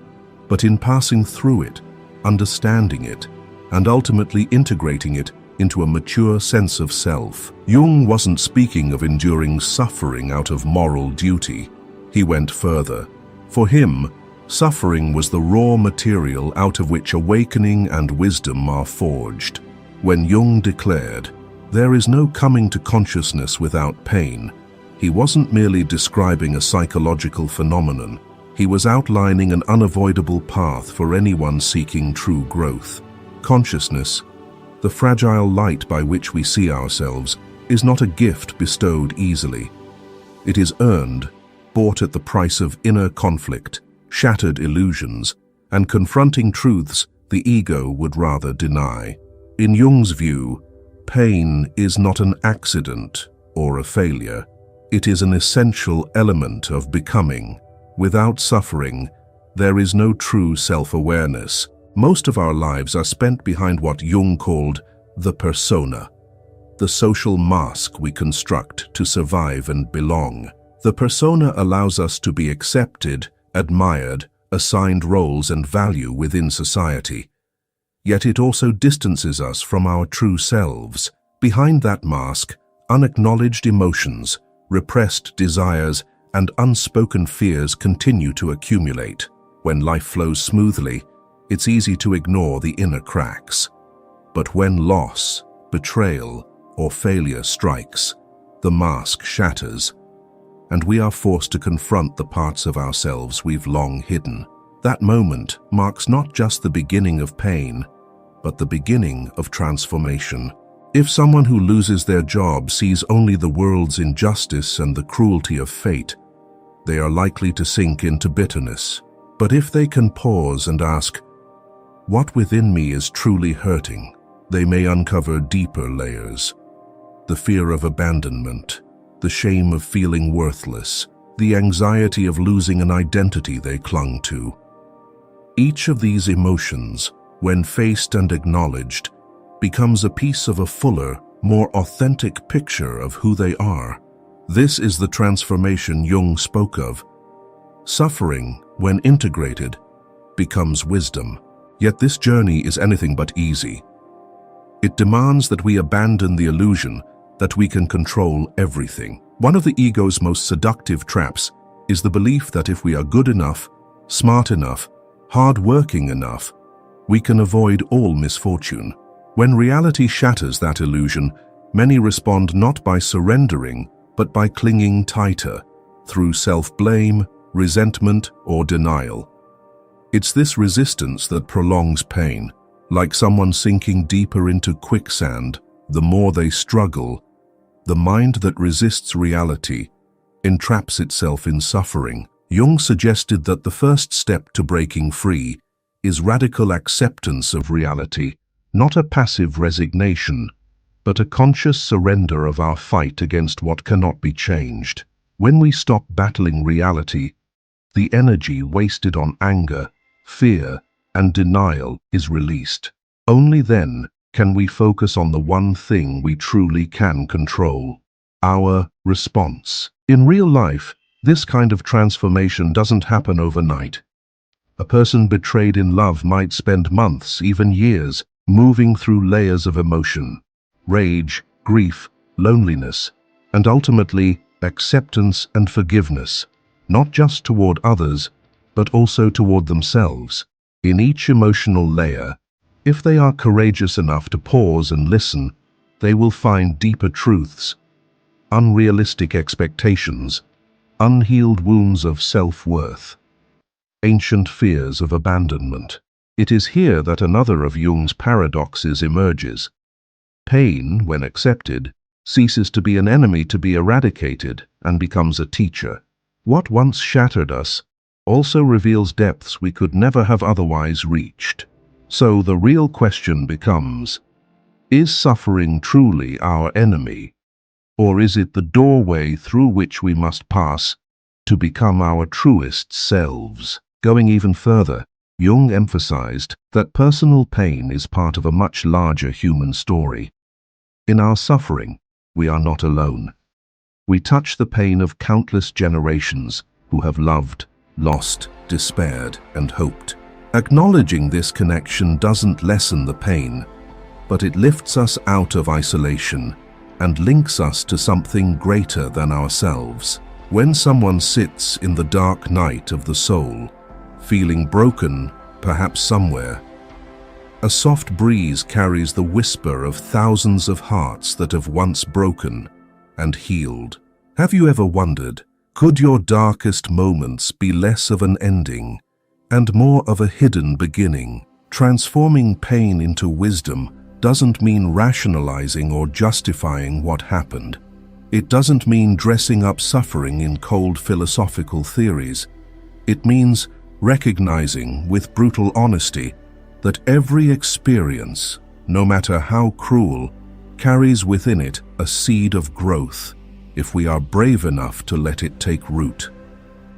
but in passing through it, understanding it, and ultimately integrating it into a mature sense of self. Jung wasn't speaking of enduring suffering out of moral duty. He went further. For him, suffering was the raw material out of which awakening and wisdom are forged. When Jung declared, "There is no coming to consciousness without pain," he wasn't merely describing a psychological phenomenon. He was outlining an unavoidable path for anyone seeking true growth. Consciousness, the fragile light by which we see ourselves, is not a gift bestowed easily. It is earned, bought at the price of inner conflict, shattered illusions, and confronting truths the ego would rather deny. In Jung's view, pain is not an accident or a failure. It is an essential element of becoming. Without suffering, there is no true self-awareness. Most of our lives are spent behind what Jung called the persona, the social mask we construct to survive and belong. The persona allows us to be accepted, admired, assigned roles and value within society. Yet it also distances us from our true selves. Behind that mask, unacknowledged emotions, repressed desires, and unspoken fears continue to accumulate. When life flows smoothly, it's easy to ignore the inner cracks. But when loss, betrayal, or failure strikes, the mask shatters, and we are forced to confront the parts of ourselves we've long hidden. That moment marks not just the beginning of pain, but the beginning of transformation. If someone who loses their job sees only the world's injustice and the cruelty of fate, they are likely to sink into bitterness. But if they can pause and ask, "What within me is truly hurting?" they may uncover deeper layers. The fear of abandonment, the shame of feeling worthless, the anxiety of losing an identity they clung to. Each of these emotions, when faced and acknowledged, becomes a piece of a fuller, more authentic picture of who they are. This is the transformation Jung spoke of. Suffering, when integrated, becomes wisdom. Yet this journey is anything but easy. It demands that we abandon the illusion that we can control everything. One of the ego's most seductive traps is the belief that if we are good enough, smart enough, hard-working enough, we can avoid all misfortune. When reality shatters that illusion, many respond not by surrendering, but by clinging tighter, through self-blame, resentment, or denial. It's this resistance that prolongs pain. Like someone sinking deeper into quicksand, the more they struggle, the mind that resists reality entraps itself in suffering. Jung suggested that the first step to breaking free is radical acceptance of reality, not a passive resignation, but a conscious surrender of our fight against what cannot be changed. When we stop battling reality, the energy wasted on anger, fear, and denial is released. Only then can we focus on the one thing we truly can control: our response. In real life, this kind of transformation doesn't happen overnight. A person betrayed in love might spend months, even years, moving through layers of emotion, rage, grief, loneliness, and ultimately acceptance and forgiveness, not just toward others, but also toward themselves. In each emotional layer, if they are courageous enough to pause and listen, they will find deeper truths, unrealistic expectations, unhealed wounds of self-worth, ancient fears of abandonment. It is here that another of Jung's paradoxes emerges. Pain, when accepted, ceases to be an enemy to be eradicated and becomes a teacher. What once shattered us also reveals depths we could never have otherwise reached. So the real question becomes, is suffering truly our enemy, or is it the doorway through which we must pass to become our truest selves? Going even further, Jung emphasized that personal pain is part of a much larger human story. In our suffering, we are not alone. We touch the pain of countless generations who have loved, lost, despaired, and hoped. Acknowledging this connection doesn't lessen the pain, but it lifts us out of isolation and links us to something greater than ourselves. When someone sits in the dark night of the soul, feeling broken, perhaps somewhere, A soft breeze carries the whisper of thousands of hearts that have once broken and healed. Have you ever wondered, could your darkest moments be less of an ending and more of a hidden beginning? Transforming pain into wisdom doesn't mean rationalizing or justifying what happened. It doesn't mean dressing up suffering in cold philosophical theories. It means recognizing with brutal honesty that every experience, no matter how cruel, carries within it a seed of growth, if we are brave enough to let it take root.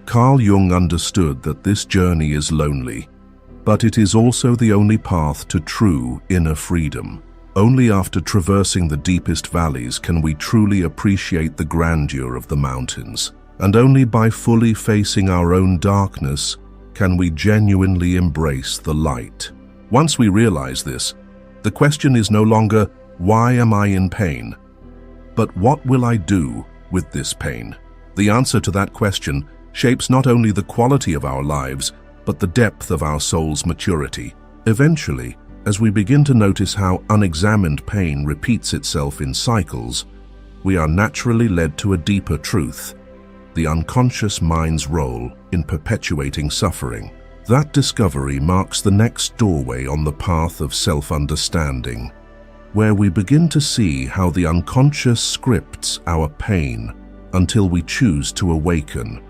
Carl Jung understood that this journey is lonely, but it is also the only path to true inner freedom. Only after traversing the deepest valleys can we truly appreciate the grandeur of the mountains, and only by fully facing our own darkness can we genuinely embrace the light. Once we realize this, the question is no longer, why am I in pain? But what will I do with this pain? The answer to that question shapes not only the quality of our lives, but the depth of our soul's maturity. Eventually, as we begin to notice how unexamined pain repeats itself in cycles, we are naturally led to a deeper truth: the unconscious mind's role in perpetuating suffering. That discovery marks the next doorway on the path of self-understanding, where we begin to see how the unconscious scripts our pain until we choose to awaken.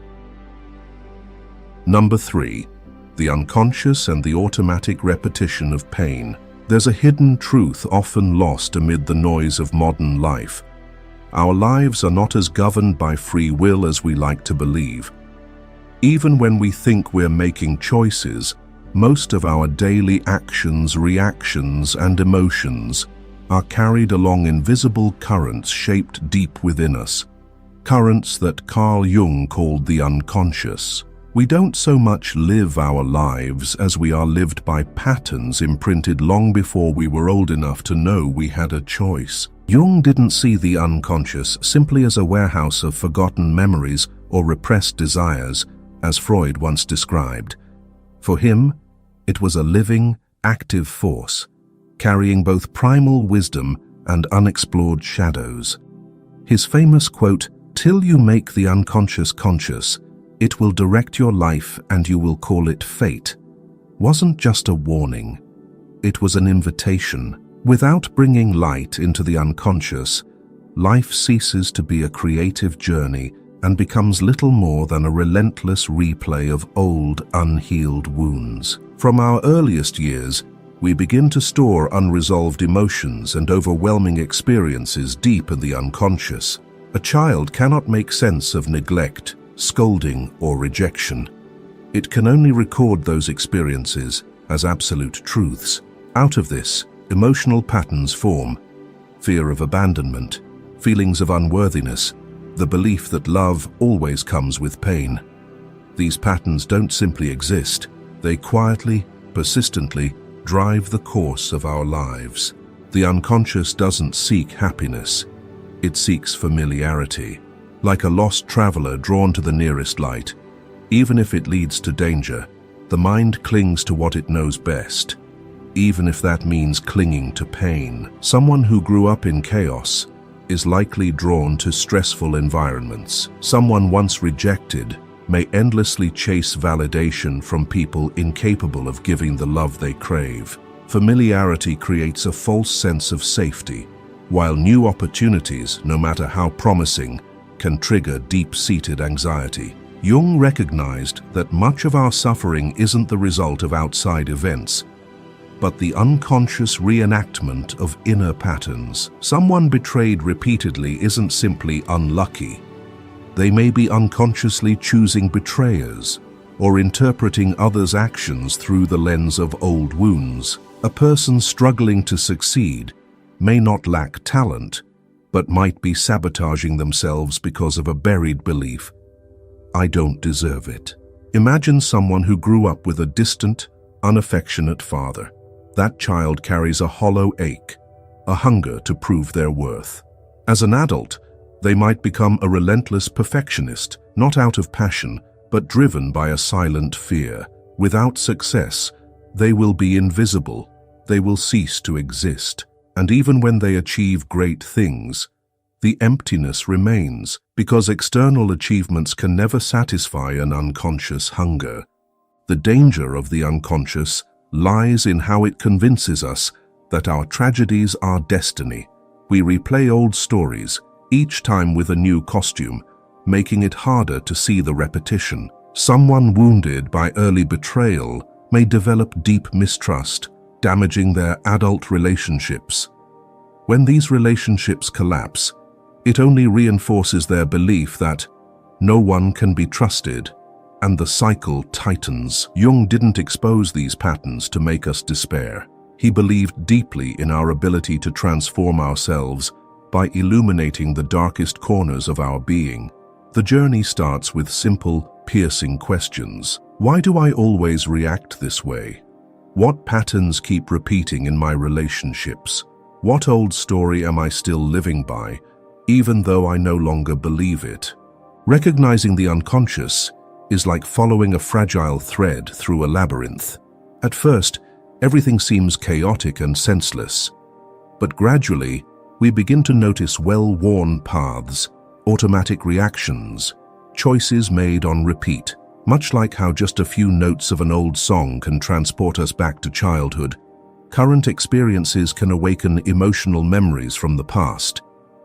Number 3. The unconscious and the automatic repetition of pain. There's a hidden truth often lost amid the noise of modern life. Our lives are not as governed by free will as we like to believe. Even when we think we're making choices, most of our daily actions, reactions, and emotions are carried along invisible currents shaped deep within us. Currents that Carl Jung called the unconscious. We don't so much live our lives as we are lived by patterns imprinted long before we were old enough to know we had a choice. Jung didn't see the unconscious simply as a warehouse of forgotten memories or repressed desires, as Freud once described. For him, it was a living, active force, carrying both primal wisdom and unexplored shadows. His famous quote, "Till you make the unconscious conscious, it will direct your life and you will call it fate," wasn't just a warning. It was an invitation. Without bringing light into the unconscious, life ceases to be a creative journey and becomes little more than a relentless replay of old, unhealed wounds. From our earliest years, we begin to store unresolved emotions and overwhelming experiences deep in the unconscious. A child cannot make sense of neglect, scolding, or rejection. It can only record those experiences as absolute truths. Out of this, emotional patterns form: fear of abandonment, feelings of unworthiness, the belief that love always comes with pain. These patterns don't simply exist, they quietly, persistently drive the course of our lives. The unconscious doesn't seek happiness, it seeks familiarity. Like a lost traveler drawn to the nearest light, even if it leads to danger, the mind clings to what it knows best, even if that means clinging to pain. Someone who grew up in chaos is likely drawn to stressful environments. Someone once rejected may endlessly chase validation from people incapable of giving the love they crave. Familiarity creates a false sense of safety, while new opportunities, no matter how promising, can trigger deep-seated anxiety. Jung recognized that much of our suffering isn't the result of outside events, but the unconscious reenactment of inner patterns. Someone betrayed repeatedly isn't simply unlucky. They may be unconsciously choosing betrayers or interpreting others' actions through the lens of old wounds. A person struggling to succeed may not lack talent, but might be sabotaging themselves because of a buried belief: "I don't deserve it." Imagine someone who grew up with a distant, unaffectionate father. That child carries a hollow ache, a hunger to prove their worth. As an adult, they might become a relentless perfectionist, not out of passion, but driven by a silent fear. Without success, they will be invisible, they will cease to exist. And even when they achieve great things, the emptiness remains, because external achievements can never satisfy an unconscious hunger. The danger of the unconscious lies in how it convinces us that our tragedies are destiny. We replay old stories, each time with a new costume, making it harder to see the repetition. Someone wounded by early betrayal may develop deep mistrust, damaging their adult relationships. When these relationships collapse, it only reinforces their belief that no one can be trusted, and the cycle tightens. Jung didn't expose these patterns to make us despair. He believed deeply in our ability to transform ourselves by illuminating the darkest corners of our being. The journey starts with simple, piercing questions. Why do I always react this way? What patterns keep repeating in my relationships? What old story am I still living by, even though I no longer believe it? Recognizing the unconscious is like following a fragile thread through a labyrinth. At first, everything seems chaotic and senseless, but gradually, we begin to notice well-worn paths, automatic reactions, choices made on repeat. Much like how just a few notes of an old song can transport us back to childhood, current experiences can awaken emotional memories from the past,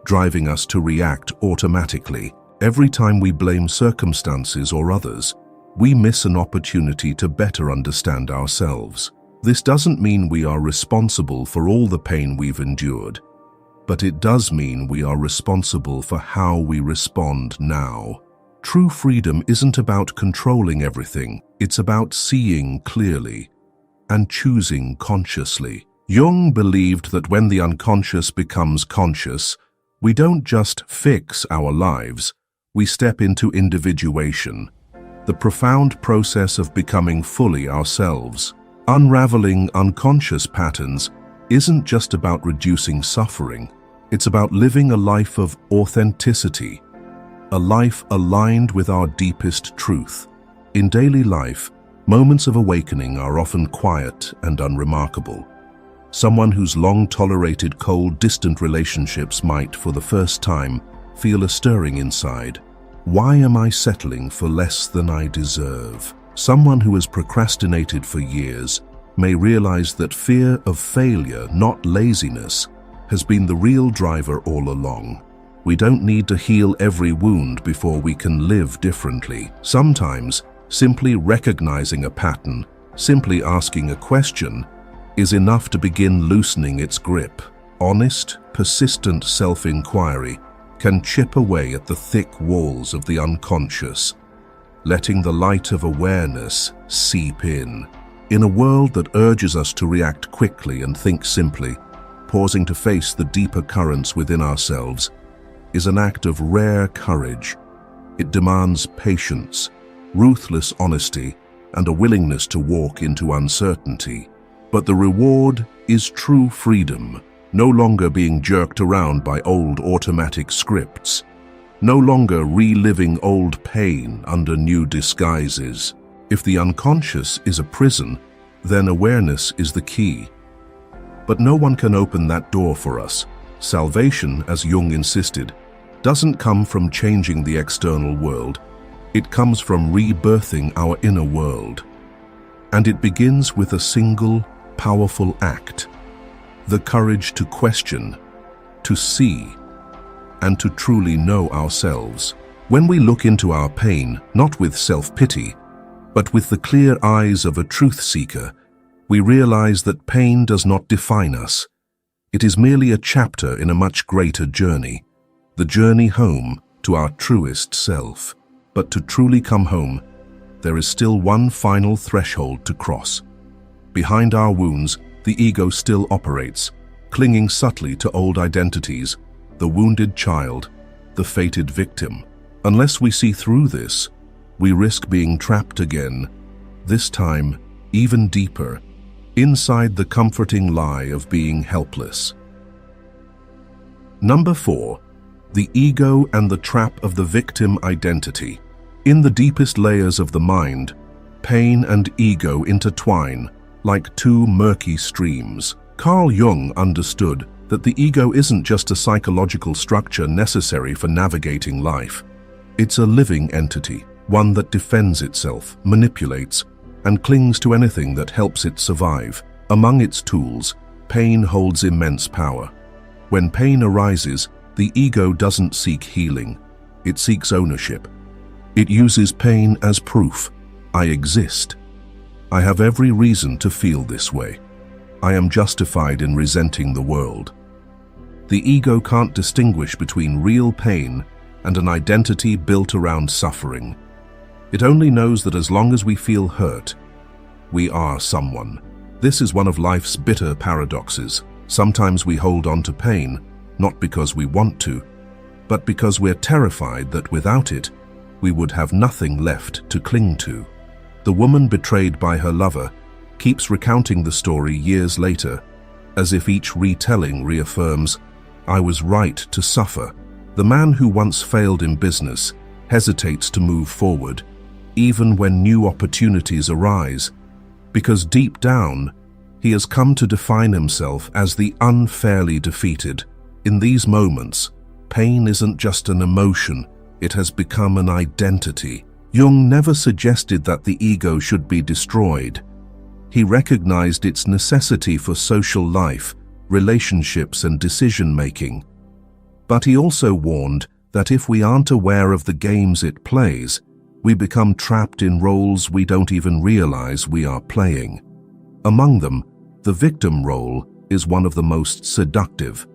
driving us to react automatically. Every time we blame circumstances or others, we miss an opportunity to better understand ourselves. This doesn't mean we are responsible for all the pain we've endured, but it does mean we are responsible for how we respond now. True freedom isn't about controlling everything, it's about seeing clearly and choosing consciously. Jung believed that when the unconscious becomes conscious, we don't just fix our lives, we step into individuation, the profound process of becoming fully ourselves. Unraveling unconscious patterns isn't just about reducing suffering, it's about living a life of authenticity, a life aligned with our deepest truth. In daily life, moments of awakening are often quiet and unremarkable. Someone who's long tolerated cold, distant relationships might, for the first time, feel a stirring inside. Why am I settling for less than I deserve? Someone who has procrastinated for years may realize that fear of failure, not laziness, has been the real driver all along. We don't need to heal every wound before we can live differently. Sometimes, simply recognizing a pattern, simply asking a question, is enough to begin loosening its grip. Honest, persistent self-inquiry can chip away at the thick walls of the unconscious, letting the light of awareness seep in. In a world that urges us to react quickly and think simply, pausing to face the deeper currents within ourselves is an act of rare courage. It demands patience, ruthless honesty, and a willingness to walk into uncertainty. But the reward is true freedom, no longer being jerked around by old automatic scripts, no longer reliving old pain under new disguises. If the unconscious is a prison, then awareness is the key. But no one can open that door for us. Salvation, as Jung insisted, doesn't come from changing the external world. It comes from rebirthing our inner world. And it begins with a single, powerful act: the courage to question, to see, and to truly know ourselves. When we look into our pain, not with self-pity, but with the clear eyes of a truth seeker, we realize that pain does not define us. It is merely a chapter in a much greater journey, the journey home to our truest self. But to truly come home, there is still one final threshold to cross. Behind our wounds, the ego still operates, clinging subtly to old identities, the wounded child, the fated victim. Unless we see through this, we risk being trapped again, this time even deeper, inside the comforting lie of being helpless. Number 4. The ego and the trap of the victim identity. In the deepest layers of the mind, pain and ego intertwine, like two murky streams. Carl Jung understood that the ego isn't just a psychological structure necessary for navigating life. It's a living entity, one that defends itself, manipulates, and clings to anything that helps it survive. Among its tools, pain holds immense power. When pain arises, the ego doesn't seek healing. It seeks ownership. It uses pain as proof. I exist. I have every reason to feel this way. I am justified in resenting the world. The ego can't distinguish between real pain and an identity built around suffering. It only knows that as long as we feel hurt, we are someone. This is one of life's bitter paradoxes. Sometimes we hold on to pain, not because we want to, but because we're terrified that without it, we would have nothing left to cling to. The woman betrayed by her lover keeps recounting the story years later, as if each retelling reaffirms, I was right to suffer. The man who once failed in business hesitates to move forward, even when new opportunities arise, because deep down, he has come to define himself as the unfairly defeated. In these moments, pain isn't just an emotion, it has become an identity. Jung never suggested that the ego should be destroyed. He recognized its necessity for social life, relationships, and decision-making. But he also warned that if we aren't aware of the games it plays, we become trapped in roles we don't even realize we are playing. Among them, the victim role is one of the most seductive.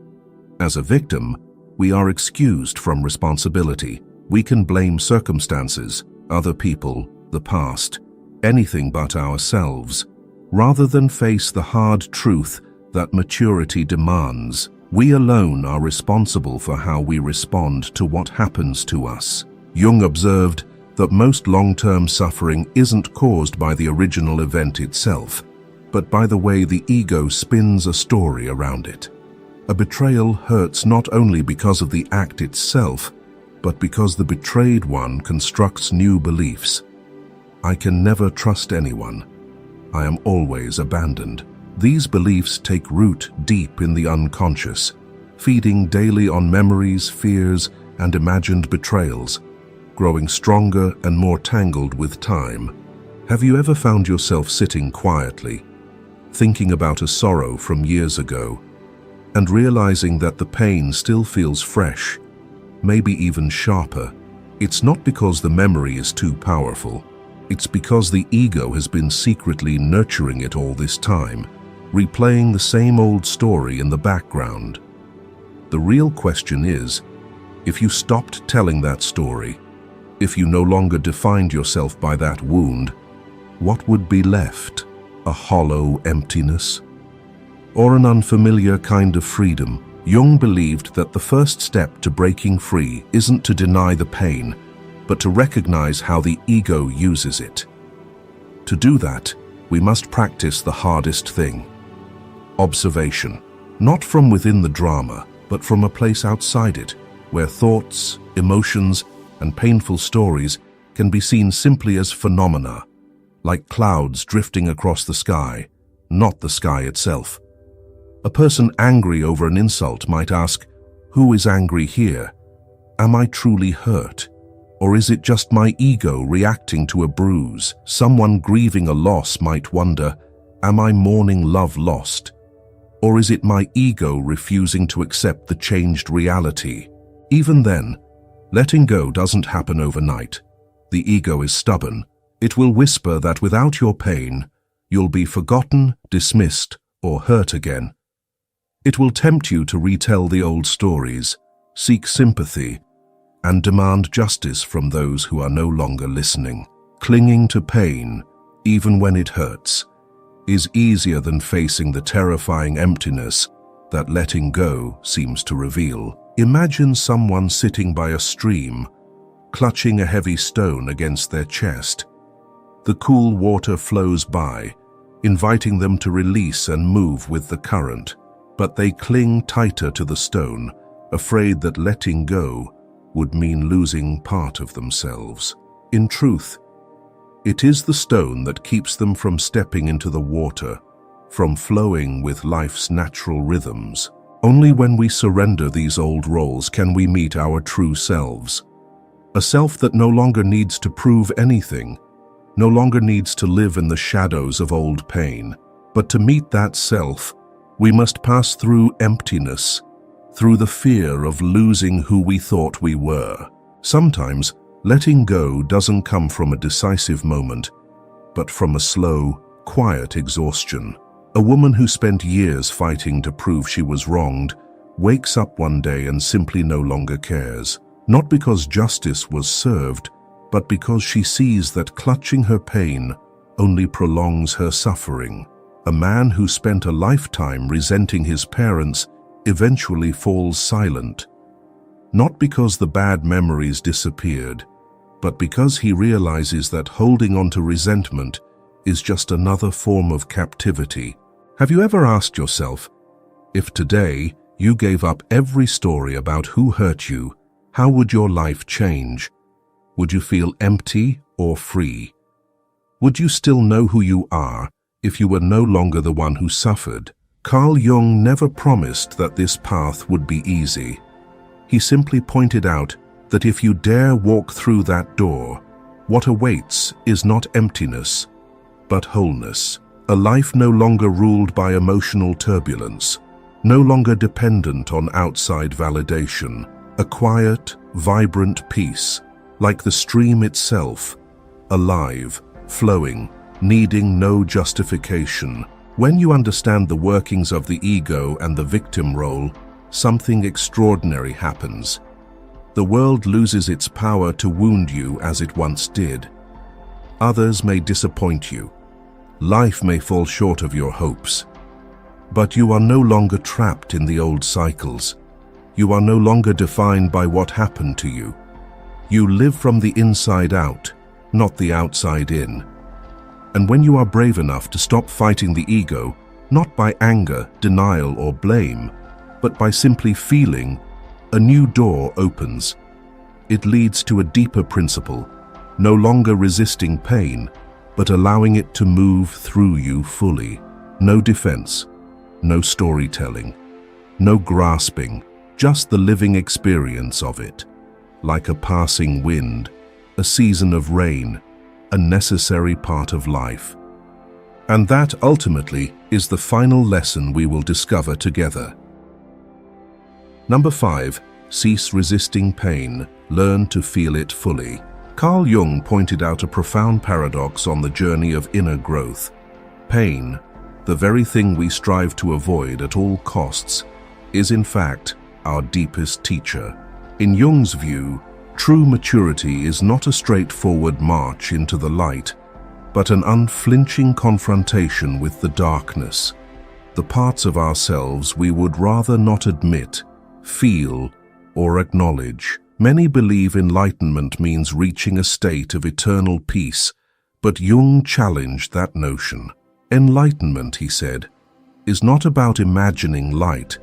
As a victim, we are excused from responsibility. We can blame circumstances, other people, the past, anything but ourselves, rather than face the hard truth that maturity demands. We alone are responsible for how we respond to what happens to us. Jung observed that most long-term suffering isn't caused by the original event itself, but by the way the ego spins a story around it. A betrayal hurts not only because of the act itself, but because the betrayed one constructs new beliefs. I can never trust anyone. I am always abandoned. These beliefs take root deep in the unconscious, feeding daily on memories, fears, and imagined betrayals, growing stronger and more tangled with time. Have you ever found yourself sitting quietly, thinking about a sorrow from years ago, and realizing that the pain still feels fresh, maybe even sharper? It's not because the memory is too powerful. It's because the ego has been secretly nurturing it all this time, replaying the same old story in the background. The real question is, if you stopped telling that story, if you no longer defined yourself by that wound, what would be left? A hollow emptiness? Or an unfamiliar kind of freedom? Jung believed that the first step to breaking free isn't to deny the pain, but to recognize how the ego uses it. To do that, we must practice the hardest thing: observation. Not from within the drama, but from a place outside it, where thoughts, emotions, and painful stories can be seen simply as phenomena, like clouds drifting across the sky, not the sky itself. A person angry over an insult might ask, who is angry here? Am I truly hurt? Or is it just my ego reacting to a bruise? Someone grieving a loss might wonder, am I mourning love lost? Or is it my ego refusing to accept the changed reality? Even then, letting go doesn't happen overnight. The ego is stubborn. It will whisper that without your pain, you'll be forgotten, dismissed, or hurt again. It will tempt you to retell the old stories, seek sympathy, and demand justice from those who are no longer listening. Clinging to pain, even when it hurts, is easier than facing the terrifying emptiness that letting go seems to reveal. Imagine someone sitting by a stream, clutching a heavy stone against their chest. The cool water flows by, inviting them to release and move with the current, but they cling tighter to the stone, afraid that letting go would mean losing part of themselves. In truth, It is the stone that keeps them from stepping into the water, from flowing with life's natural rhythms. Only when we surrender these old roles can we meet our true selves. A self that no longer needs to prove anything, no longer needs to live in the shadows of old pain. But to meet that self, we must pass through emptiness, through the fear of losing who we thought we were. Sometimes, letting go doesn't come from a decisive moment, but from a slow, quiet exhaustion. A woman who spent years fighting to prove she was wronged wakes up one day and simply no longer cares. Not because justice was served, but because she sees that clutching her pain only prolongs her suffering. A man who spent a lifetime resenting his parents eventually falls silent, not because the bad memories disappeared, but because he realizes that holding on to resentment is just another form of captivity. Have you ever asked yourself, if today you gave up every story about who hurt you, how would your life change? Would you feel empty or free? Would you still know who you are if you were no longer the one who suffered? Carl Jung never promised that this path would be easy. He simply pointed out that if you dare walk through that door, what awaits is not emptiness, but wholeness. A life no longer ruled by emotional turbulence, no longer dependent on outside validation. A quiet, vibrant peace, like the stream itself, alive, flowing, needing no justification. When you understand the workings of the ego and the victim role, something extraordinary happens. The world loses its power to wound you as it once did. Others may disappoint you. Life may fall short of your hopes. But you are no longer trapped in the old cycles. You are no longer defined by what happened to you. You live from the inside out, not the outside in. And when you are brave enough to stop fighting the ego, not by anger, denial, or blame, but by simply feeling, a new door opens. It leads to a deeper principle, no longer resisting pain, but allowing it to move through you fully. No defense, no storytelling, no grasping, just the living experience of it. Like a passing wind, a season of rain, a necessary part of life. And that ultimately is the final lesson we will discover together. Number 5. Cease resisting pain, learn to feel it fully. Carl Jung pointed out a profound paradox on the journey of inner growth. Pain, the very thing we strive to avoid at all costs, is in fact our deepest teacher. In Jung's view, true maturity is not a straightforward march into the light, but an unflinching confrontation with the darkness, the parts of ourselves we would rather not admit, feel, or acknowledge. Many believe enlightenment means reaching a state of eternal peace, but Jung challenged that notion. Enlightenment, he said, is not about imagining light,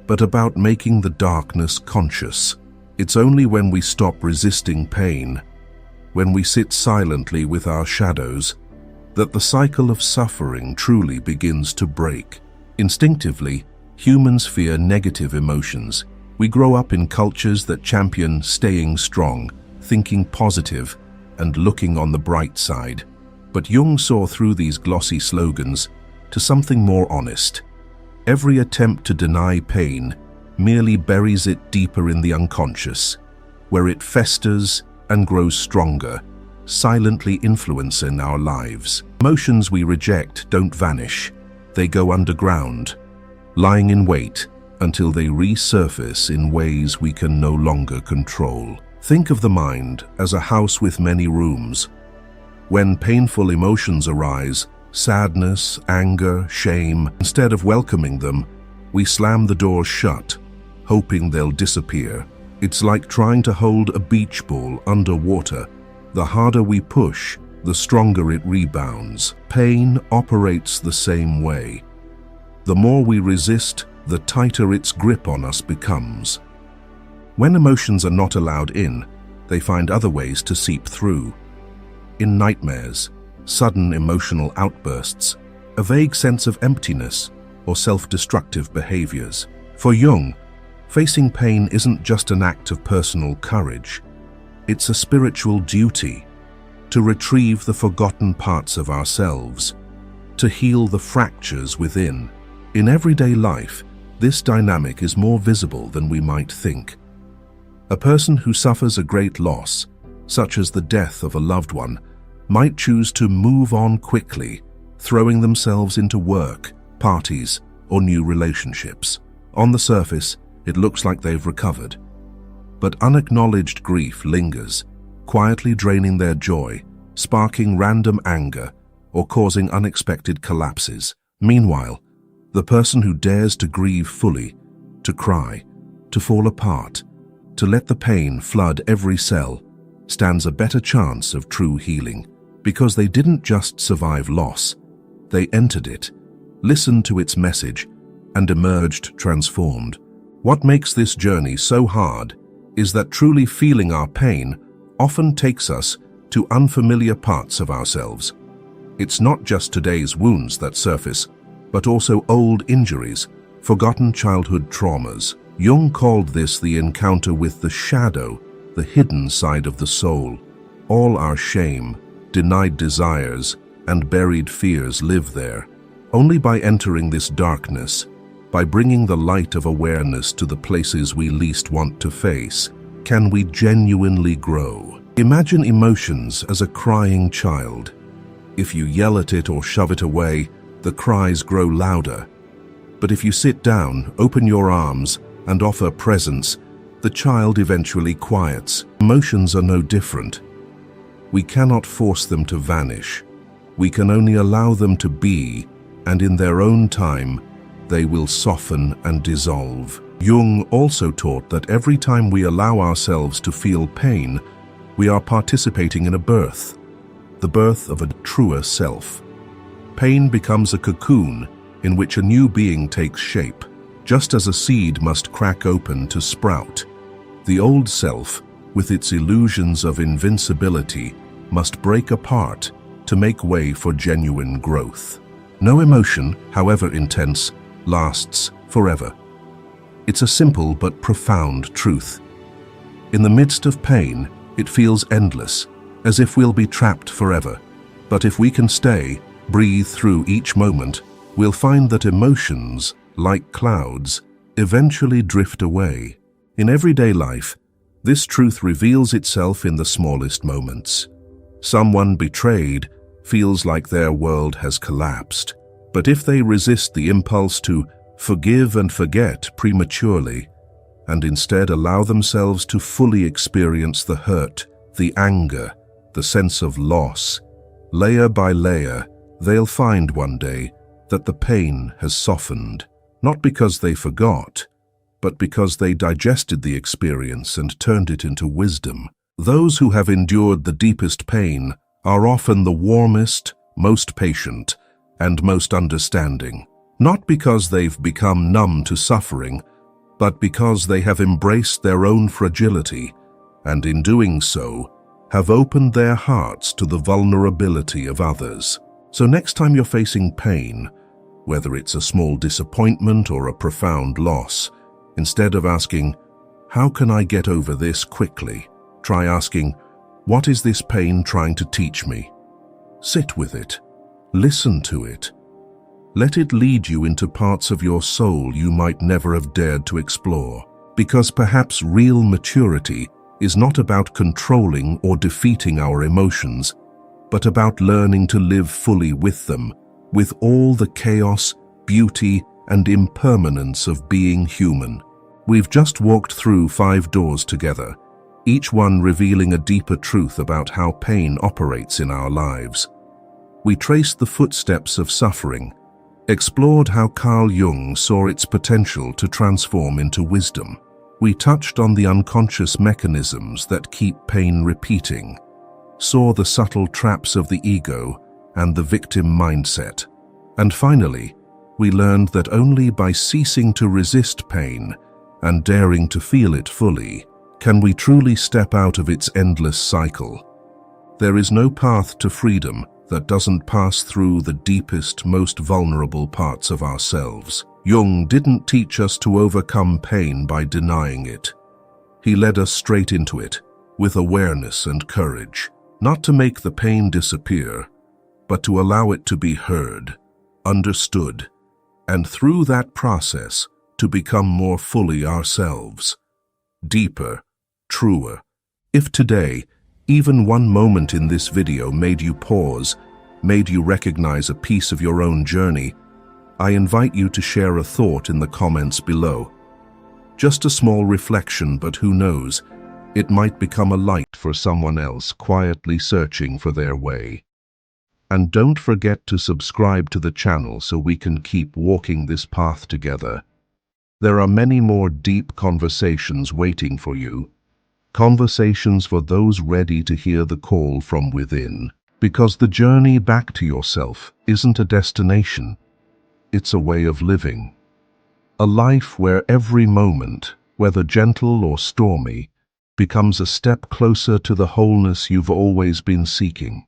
but about making the darkness conscious. It's only when we stop resisting pain, when we sit silently with our shadows, that the cycle of suffering truly begins to break. Instinctively, humans fear negative emotions. We grow up in cultures that champion staying strong, thinking positive, and looking on the bright side. But Jung saw through these glossy slogans to something more honest. Every attempt to deny pain merely buries it deeper in the unconscious, where it festers and grows stronger, silently influencing our lives. Emotions we reject don't vanish. They go underground, lying in wait until they resurface in ways we can no longer control. Think of the mind as a house with many rooms. When painful emotions arise, sadness, anger, shame, instead of welcoming them, we slam the doors shut, hoping they'll disappear. It's like trying to hold a beach ball underwater. The harder we push, the stronger it rebounds. Pain operates the same way. The more we resist, the tighter its grip on us becomes. When emotions are not allowed in, they find other ways to seep through. in nightmares, sudden emotional outbursts, a vague sense of emptiness, or self-destructive behaviors. For Jung, facing pain isn't just an act of personal courage. It's a spiritual duty to retrieve the forgotten parts of ourselves, to heal the fractures within. In everyday life, this dynamic is more visible than we might think. A person who suffers a great loss, such as the death of a loved one, might choose to move on quickly, throwing themselves into work, parties, or new relationships. On the surface, it looks like they've recovered. But unacknowledged grief lingers, quietly draining their joy, sparking random anger, or causing unexpected collapses. Meanwhile, the person who dares to grieve fully, to cry, to fall apart, to let the pain flood every cell, stands a better chance of true healing, because they didn't just survive loss, they entered it, listened to its message, and emerged transformed. What makes this journey so hard is that truly feeling our pain often takes us to unfamiliar parts of ourselves. It's not just today's wounds that surface, but also old injuries, forgotten childhood traumas. Jung called this the encounter with the shadow, the hidden side of the soul. All our shame, denied desires, and buried fears live there. Only by entering this darkness, by bringing the light of awareness to the places we least want to face, can we genuinely grow. Imagine emotions as a crying child. If you yell at it or shove it away, the cries grow louder. But if you sit down, open your arms, and offer presence, the child eventually quiets. Emotions are no different. We cannot force them to vanish. We can only allow them to be, and in their own time, they will soften and dissolve. Jung also taught that every time we allow ourselves to feel pain, we are participating in a birth, the birth of a truer self. Pain becomes a cocoon in which a new being takes shape. Just as a seed must crack open to sprout, the old self, with its illusions of invincibility, must break apart to make way for genuine growth. No emotion, however intense, lasts forever. It's a simple but profound truth. In the midst of pain, it feels endless, as if we'll be trapped forever. But if we can stay, breathe through each moment, we'll find that emotions, like clouds, eventually drift away. In everyday life, this truth reveals itself in the smallest moments. Someone betrayed feels like their world has collapsed. But if they resist the impulse to forgive and forget prematurely, and instead allow themselves to fully experience the hurt, the anger, the sense of loss, layer by layer, they'll find one day that the pain has softened, not because they forgot, but because they digested the experience and turned it into wisdom. Those who have endured the deepest pain are often the warmest, most patient, and most understanding, not because they've become numb to suffering, but because they have embraced their own fragility, and in doing so, have opened their hearts to the vulnerability of others. So next time you're facing pain, whether it's a small disappointment or a profound loss, instead of asking, "How can I get over this quickly?" try asking, "What is this pain trying to teach me?" Sit with it. Listen to it. Let it lead you into parts of your soul you might never have dared to explore. Because perhaps real maturity is not about controlling or defeating our emotions, but about learning to live fully with them, with all the chaos, beauty, and impermanence of being human. We've just walked through 5 doors together, each one revealing a deeper truth about how pain operates in our lives. We traced the footsteps of suffering, explored how Carl Jung saw its potential to transform into wisdom. We touched on the unconscious mechanisms that keep pain repeating, saw the subtle traps of the ego and the victim mindset. And finally, we learned that only by ceasing to resist pain and daring to feel it fully, can we truly step out of its endless cycle. There is no path to freedom that doesn't pass through the deepest, most vulnerable parts of ourselves. Jung didn't teach us to overcome pain by denying it. He led us straight into it, with awareness and courage, not to make the pain disappear, but to allow it to be heard, understood, and through that process to become more fully ourselves. Deeper, truer. If today, even one moment in this video made you pause, made you recognize a piece of your own journey, I invite you to share a thought in the comments below. Just a small reflection, but who knows, it might become a light for someone else quietly searching for their way. And don't forget to subscribe to the channel so we can keep walking this path together. There are many more deep conversations waiting for you. Conversations for those ready to hear the call from within. Because the journey back to yourself isn't a destination, it's a way of living. A life where every moment, whether gentle or stormy, becomes a step closer to the wholeness you've always been seeking.